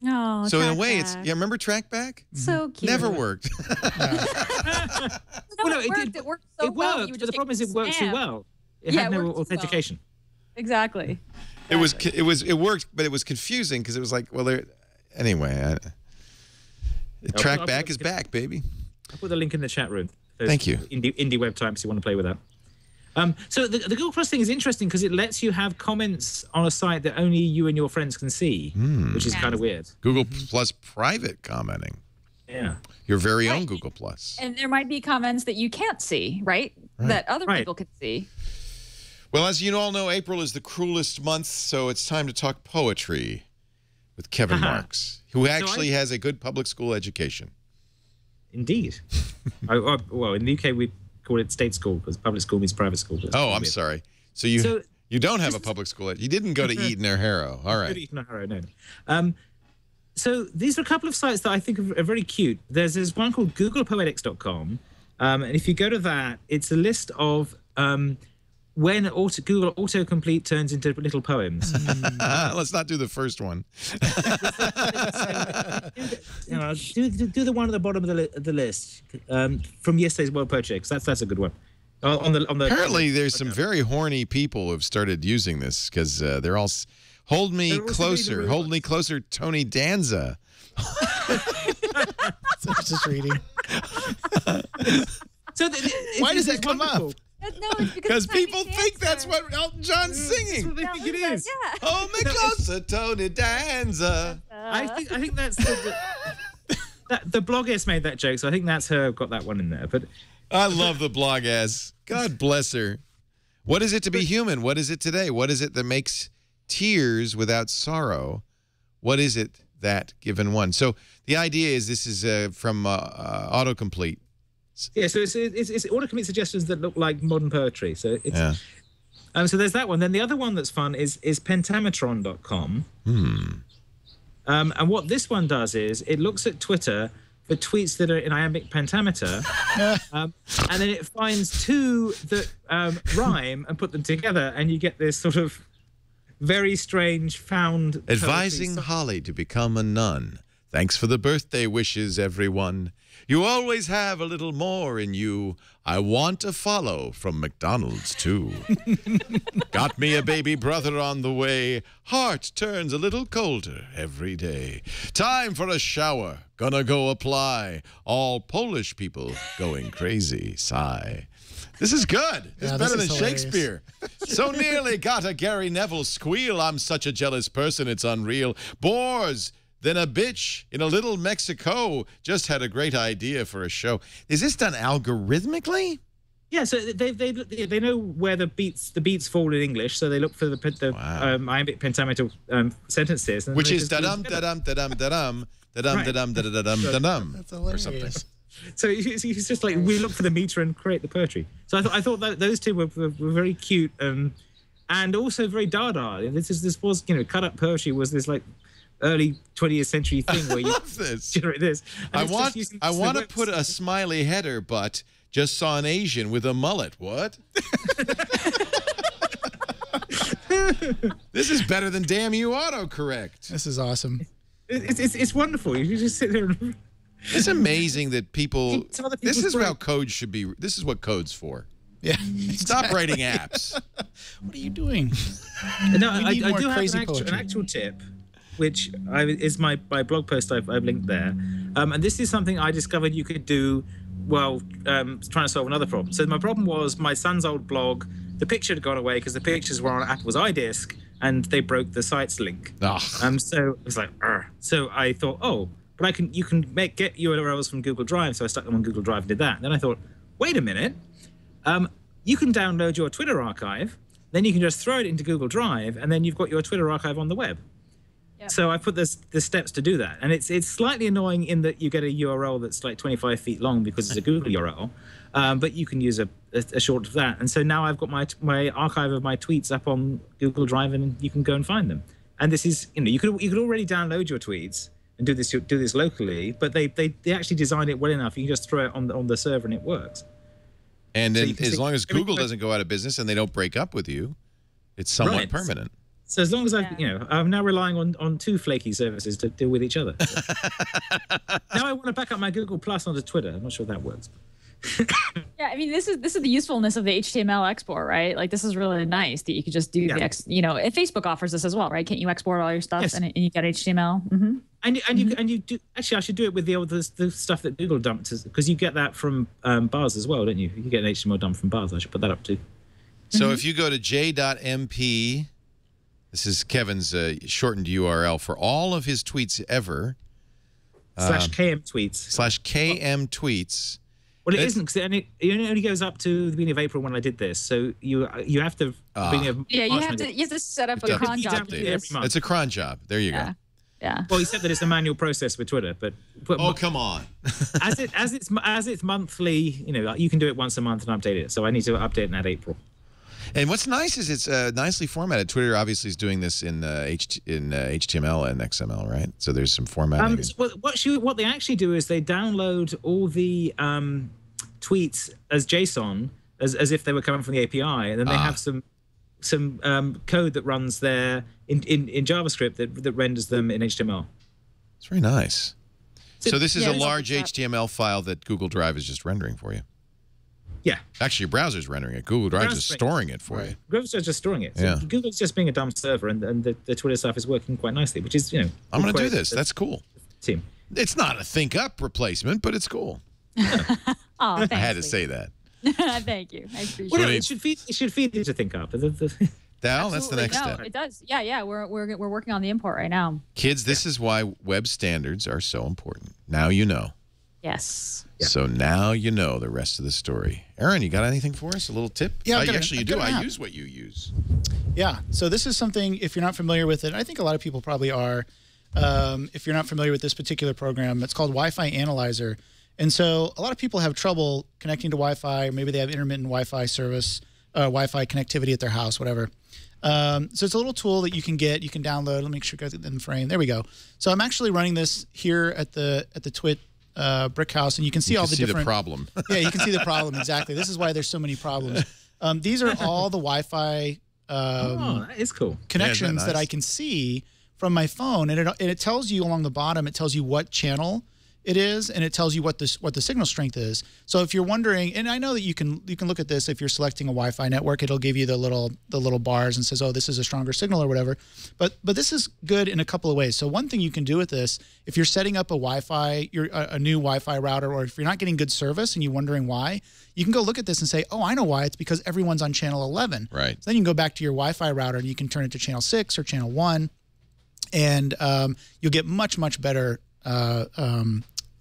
Oh, so in a way, remember trackback? So cute. Never worked. It worked so well. But the problem is it worked too well. It had no authentication. Exactly. It worked, but it was confusing because it was like, anyway. Trackback is back, baby. I'll put the link in the chat room. Thank you. Indie web types you want to play with that. So the Google Plus thing is interesting because it lets you have comments on a site that only you and your friends can see, which is kind of weird. Google Plus private commenting. Yeah. Your very own Google Plus. And there might be comments that you can't see, right? That other people can see. Well, as you all know, April is the cruelest month, so it's time to talk poetry with Kevin Marks, who actually has a good public school education. Indeed. Well, in the UK, we call it state school because public school means private school. Oh, I'm sorry. So you don't have a public school. You didn't go to Eton or Harrow. All right. Eton or Harrow, no. So these are a couple of sites that I think are very cute. There's one called googlepoetics.com. And if you go to that, it's a list of when Google autocomplete turns into little poems. Let's not do the first one. Do the one at the bottom of the list from yesterday's World Poetry, because that's a good one. Apparently, there's some very horny people who've started using this because they're all hold me closer, Tony Danza. So I'm just reading. Why does that come up? No, it's because people think that's what Elton John's singing. That's what they think it is. Yeah. Hold me closer, Tony Danza. I think that's the bloggess made that joke, so I think that's her got that one in there. But I love the bloggess. God bless her. What is it to be human? What is it today? What is it that makes tears without sorrow? What is it that given one? So the idea is this is from autocomplete. Yeah, so it's autocomplete suggestions that look like modern poetry. So it's so there's that one. Then the other one that's fun is pentametron.com. And what this one does is it looks at Twitter for tweets that are in iambic pentameter, and then it finds 2 that rhyme and put them together, and you get this sort of very strange found advising Holly to become a nun. Thanks for the birthday wishes, everyone. You always have a little more in you. I want a follow from McDonald's, too. Got me a baby brother on the way. Heart turns a little colder every day. Time for a shower. Gonna go apply. All Polish people going crazy. Sigh. This is good. It's better than Shakespeare. So nearly got a Gary Neville squeal. I'm such a jealous person, it's unreal. Bores. Then a bitch in a little Mexico just had a great idea for a show. Is this done algorithmically? Yeah, so they know where the beats fall in English, so they look for the iambic pentameter sentences, which is da-dum, da-dum, da-dum, da-dum, da-dum, da-dum, da-da-dum, da-dum. That's hilarious. Or something. So he's just like, we look for the meter and create the poetry. So I thought that those two were very cute and also very Dada. This was, you know, cut up poetry was this like early 20th century thing where you generate this. I want to put a smiley header, but just saw an Asian with a mullet. What? This is better than damn you autocorrect. This is awesome. It's wonderful. You just sit there and... It's amazing that people. This is brain. how code should be. This is what code's for. Yeah. Stop writing apps. What are you doing? No, We need I more do have crazy an poetry. actual tip, which is my blog post I've linked there. And this is something I discovered you could do while trying to solve another problem. So my problem was my son's old blog, the picture had gone away because the pictures were on Apple's iDisk and they broke the site's link. So it was like, Argh. So I thought, oh, but you can get URLs from Google Drive. So I stuck them on Google Drive and did that. And then I thought, wait a minute. You can download your Twitter archive, then you can just throw it into Google Drive, and then you've got your Twitter archive on the web. Yep. So I put the steps to do that. And it's slightly annoying in that you get a URL that's like 25 feet long because it's a Google URL, but you can use a short of that. And so now I've got my archive of my tweets up on Google Drive, and you can go and find them. And this is, you know, you could already download your tweets and do this locally, but they actually designed it well enough. You can just throw it on the server and it works. And then as long as Google doesn't go out of business and they don't break up with you, it's somewhat permanent. So as long as I'm now relying on two flaky services to deal with each other. Now I want to back up my Google Plus onto Twitter. I'm not sure that works. Yeah, I mean, this is the usefulness of the HTML export, right? Like, this is really nice that you could just do and Facebook offers this as well, right? Can't you export all your stuff and you get HTML? Mm-hmm. And you do, actually, I should do it with the stuff that Google dumped, because you get that from bars as well, don't you? You get an HTML dump from bars. I should put that up too. So if you go to j.mp, this is Kevin's shortened URL for all of his tweets ever. /KM tweets. /KM tweets. Well, it isn't, because it only goes up to the beginning of April when I did this. So you have to beginning of you have to set up a cron job to do this. It's a cron job. There you go. Yeah. Well, he said that it's a manual process with Twitter, but oh, come on. as it's monthly, you can do it once a month and update it. So I need to update it in April. And what's nice is it's nicely formatted. Twitter obviously is doing this in HTML and XML, right? So there's some formatting. What they actually do is they download all the tweets as JSON, as if they were coming from the API, and then they have some code that runs there in JavaScript that renders them in HTML. It's very nice. So this is a large HTML file that Google Drive is just rendering for you. Yeah. Actually, your browser's rendering it. Google Drive is storing it for you. Google's just storing it. So Google's just being a dumb server, and the Twitter stuff is working quite nicely, which is, I'm going to do this. That's cool. Team. It's not a think up replacement, but it's cool. Oh, thanks, I had to say that. Thank you. I appreciate it. It should feed you to think up. Dal, that's the next step. It does. Yeah. We're working on the import right now. Kids, this is why web standards are so important. Now you know. Yes. Yeah. So now you know the rest of the story. Aaron, you got anything for us? A little tip? Yeah, actually, you do. I use what you use. Yeah. So this is something, if you're not familiar with it, I think a lot of people probably are. If you're not familiar with this particular program, it's called Wi-Fi Analyzer. And so a lot of people have trouble connecting to Wi-Fi, or maybe they have intermittent Wi-Fi service, Wi-Fi connectivity at their house, whatever. So it's a little tool that you can get, you can download. Let me make sure I got it in the frame. There we go. So I'm actually running this here at the Twit brick house, and you can see all the different. The problem. Yeah, you can see the problem exactly. This is why there's so many problems. These are all the Wi-Fi that is cool. connections that I can see from my phone, and it tells you along the bottom. It tells you what channel it is, and it tells you what the signal strength is. So if you're wondering, and I know that you can look at this if you're selecting a Wi-Fi network, it'll give you the little bars and says, oh, this is a stronger signal or whatever. But this is good in a couple of ways. So one thing you can do with this, if you're setting up a Wi-Fi, a new Wi-Fi router, or if you're not getting good service and you're wondering why, you can go look at this and say, oh, I know why. It's because everyone's on channel 11. Right. So then you can go back to your Wi-Fi router and you can turn it to channel 6 or channel 1, and you'll get much better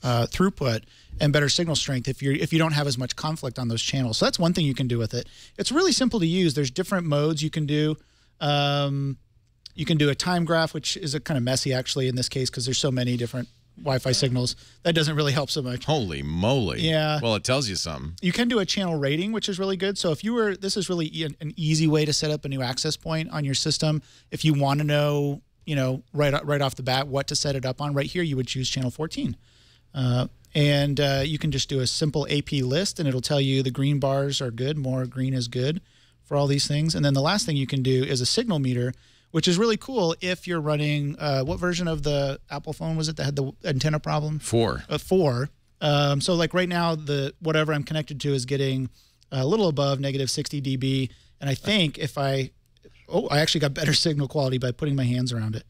throughput and better signal strength if you don't have as much conflict on those channels. So that's one thing you can do with it. It's really simple to use. There's different modes you can do. You can do a time graph, which is kind of messy actually in this case because there's so many different Wi-Fi signals. That doesn't really help so much. Holy moly. Yeah. Well, it tells you something. You can do a channel rating, which is really good. So if you were, this is really an easy way to set up a new access point on your system. If you want to know, right off the bat what to set it up on, right here you would choose channel 14. And you can just do a simple AP list, and it'll tell you the green bars are good, more green is good for all these things. And then the last thing you can do is a signal meter, which is really cool if you're running, what version of the Apple phone was it that had the antenna problem? 4. 4. So like right now, whatever I'm connected to is getting a little above negative 60 dB. And I think if I actually got better signal quality by putting my hands around it.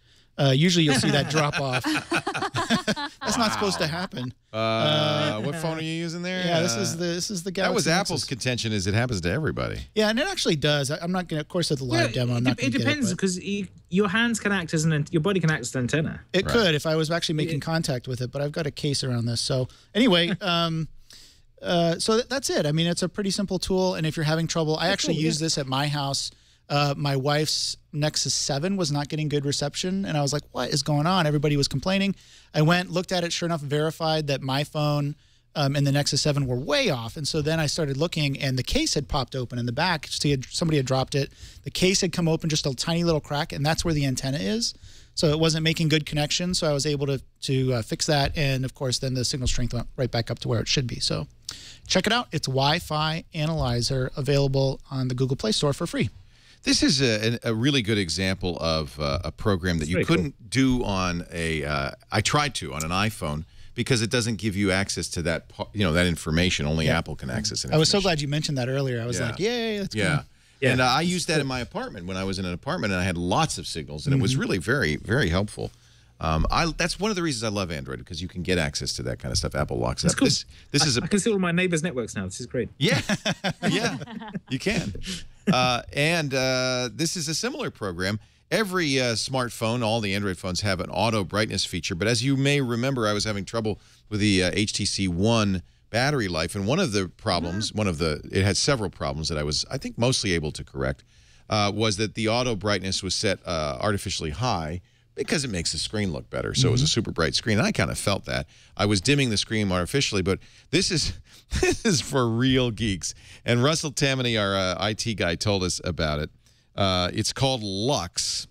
Usually you'll see that drop off. That's not supposed to happen. What phone are you using there? Yeah, this is the Galaxy That was Nexus. Apple's contention, is it happens to everybody. Yeah, and it actually does. I'm not going to, of course, at the live demo, I'm not going to It depends, because your hands can act as your body can act as an antenna. It could if I was actually making contact with it, but I've got a case around this. So anyway, so that's it. I mean, it's a pretty simple tool, and if you're having trouble, I actually use this at my house. My wife's Nexus 7 was not getting good reception, and I was like, what is going on? Everybody was complaining. I went, looked at it, sure enough, verified that my phone and the Nexus 7 were way off. And so then I started looking, and the case had popped open in the back. Somebody had dropped it. The case had come open, just a tiny little crack, and that's where the antenna is. So it wasn't making good connection, so I was able to fix that, and, of course, then the signal strength went right back up to where it should be. So check it out. It's Wi-Fi Analyzer, available on the Google Play Store for free. This is a really good example of a program that you couldn't do on I tried to on an iPhone, because it doesn't give you access to that, that information. Only Apple can access it. I was so glad you mentioned that earlier. I was like, yay, that's cool. Yeah. And I used that in my apartment when I was in an apartment, and I had lots of signals, and it was really very, very helpful. That's one of the reasons I love Android, because you can get access to that kind of stuff. Apple locks up. Cool. I can see all my neighbors' networks now. This is great. Yeah, yeah, you can. And this is a similar program. Every smartphone, all the Android phones, have an auto brightness feature. But as you may remember, I was having trouble with the HTC One battery life, and one of the problems, it had several problems that I think, mostly able to correct, was that the auto brightness was set artificially high, because it makes the screen look better. So it was a super bright screen. And I kind of felt that. I was dimming the screen artificially, but this is for real geeks. And Russell Tammany, our IT guy, told us about it. It's called Lux,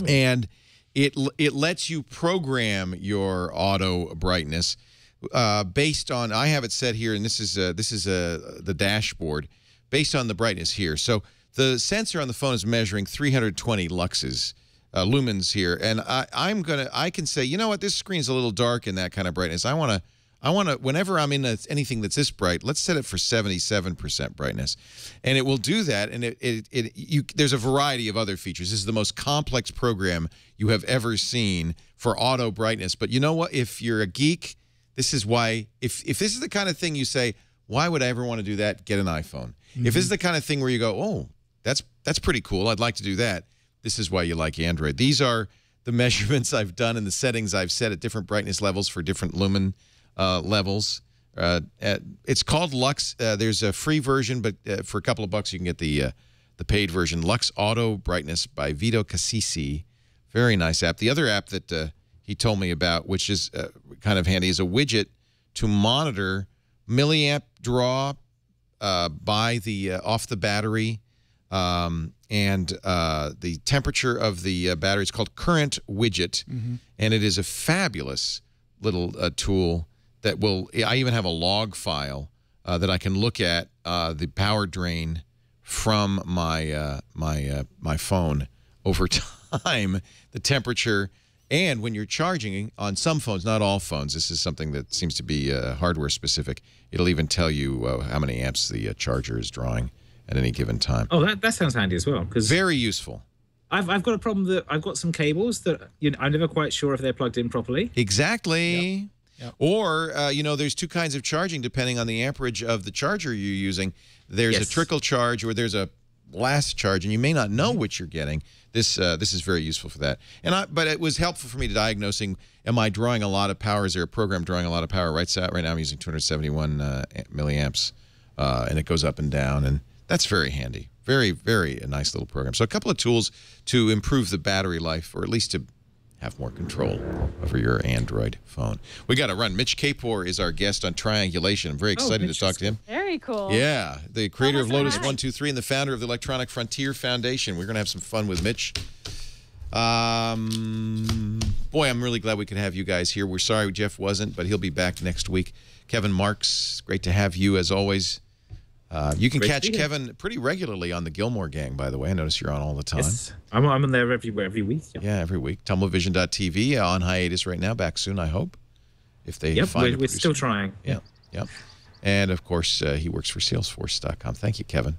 and it lets you program your auto brightness based on, I have it set here, and this is the dashboard, based on the brightness here. So the sensor on the phone is measuring 320 luxes. Lumens here, and I can say, you know what, this screen's a little dark in that kind of brightness. I want to, whenever I'm in anything that's this bright, let's set it for 77% brightness, and it will do that. And there's a variety of other features. This is the most complex program you have ever seen for auto brightness. But you know what? If you're a geek, this is why. If this is the kind of thing you say, why would I ever want to do that? Get an iPhone. If this is the kind of thing where you go, oh, that's pretty cool, I'd like to do that. This is why you like Android. These are the measurements I've done and the settings I've set at different brightness levels for different lumen levels. It's called Lux. There's a free version, but for a couple of bucks you can get the paid version. Lux Auto Brightness by Vito Cassisi. Very nice app. The other app that he told me about, which is kind of handy, is a widget to monitor milliamp draw by the off the battery. And the temperature of the battery. It's called Current Widget, and it is a fabulous little tool that will. I even have a log file that I can look at the power drain from my my phone over time, the temperature, and when you're charging on some phones, not all phones. This is something that seems to be hardware specific. It'll even tell you how many amps the charger is drawing at any given time. Oh, that sounds handy as well. Very useful. I've got a problem that I've got some cables that I'm never quite sure if they're plugged in properly. Exactly. Yep. Or, there's two kinds of charging depending on the amperage of the charger you're using. There's a trickle charge, or there's a blast charge, and you may not know which you're getting. This is very useful for that. But it was helpful for me to diagnosing, am I drawing a lot of power? Is there a program drawing a lot of power? Right now I'm using 271 milliamps, and it goes up and down, and that's very handy. Very, very nice little program. So a couple of tools to improve the battery life, or at least to have more control over your Android phone. We got to run. Mitch Kapor is our guest on Triangulation. I'm very excited to talk to him. Very cool. Yeah, the creator of Lotus nice. 123 and the founder of the Electronic Frontier Foundation. We're going to have some fun with Mitch. Boy, I'm really glad we could have you guys here. We're sorry Jeff wasn't, but he'll be back next week. Kevin Marks, great to have you as always. You can catch Kevin pretty regularly on the Gilmore Gang, by the way. I notice you're on all the time. Yes, I'm on there every week. Yeah, every week. Tumblevision.tv on hiatus right now. Back soon, I hope. If they find we're still trying. Yeah. And of course, he works for Salesforce.com. Thank you, Kevin.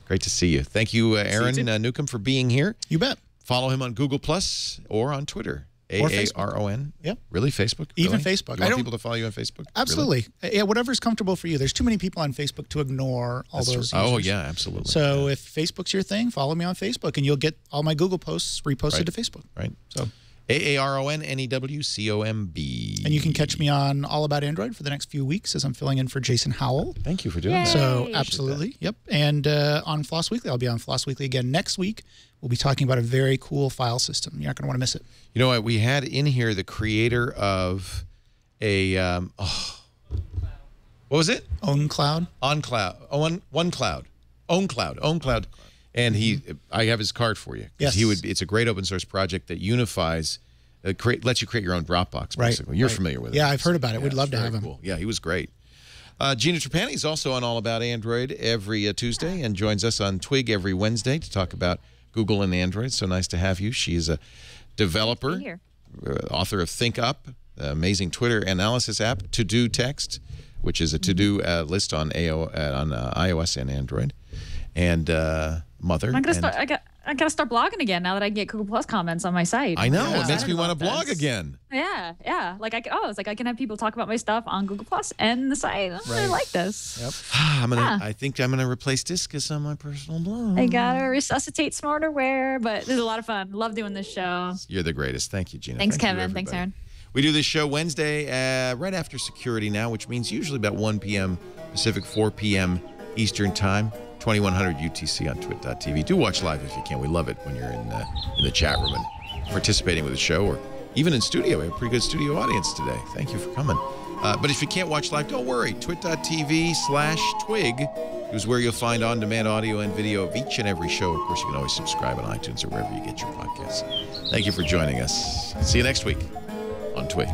Great to see you. Thank you, Aaron Newcomb, for being here. You bet. Follow him on Google Plus or on Twitter. AARON. Yep. Really? Facebook? Even really? Facebook. You want people to follow you on Facebook? Absolutely. Really? Yeah, whatever's comfortable for you. There's too many people on Facebook to ignore all those users. Oh, yeah, absolutely. So if Facebook's your thing, follow me on Facebook, and you'll get all my Google posts reposted to Facebook. Right. So AARONNEWCOMB. And you can catch me on All About Android for the next few weeks as I'm filling in for Jason Howell. Thank you for doing that. So absolutely. Yep. And on Floss Weekly, I'll be on Floss Weekly again next week. We'll be talking about a very cool file system. You're not going to want to miss it. You know what? We had in here the creator of a, what was it? OwnCloud. OneCloud. OwnCloud. And I have his card for you. Yes. It's a great open source project that unifies, lets you create your own Dropbox, basically. You're familiar with it. Yeah, I've heard about it. We'd love to have him. Cool. Yeah, he was great. Gina Trapani is also on All About Android every Tuesday and joins us on Twig every Wednesday to talk about Google and Android. So nice to have you. She is a developer, author of Think Up, the amazing Twitter analysis app, To Do Text, which is a to-do list on iOS and Android, and mother. I gotta start blogging again now that I can get Google Plus comments on my site. I know. It makes me want to blog again. Yeah. Like I can have people talk about my stuff on Google Plus and the site. I like this. Yep. I think I'm gonna replace Discus on my personal blog. I gotta resuscitate Smarterware, but this is a lot of fun. Love doing this show. You're the greatest. Thank you, Gina. Thanks, Thank Kevin. you, Thanks, Aaron. We do this show Wednesday right after Security Now, which means usually about 1 p.m. Pacific, 4 p.m. Eastern Time. 2100 UTC on twit.tv. Do watch live if you can. We love it when you're in the chat room and participating with the show, or even in studio. We have a pretty good studio audience today. Thank you for coming. But if you can't watch live, don't worry. twit.tv/twig is where you'll find on-demand audio and video of each and every show. Of course, you can always subscribe on iTunes or wherever you get your podcasts. Thank you for joining us. See you next week on Twig.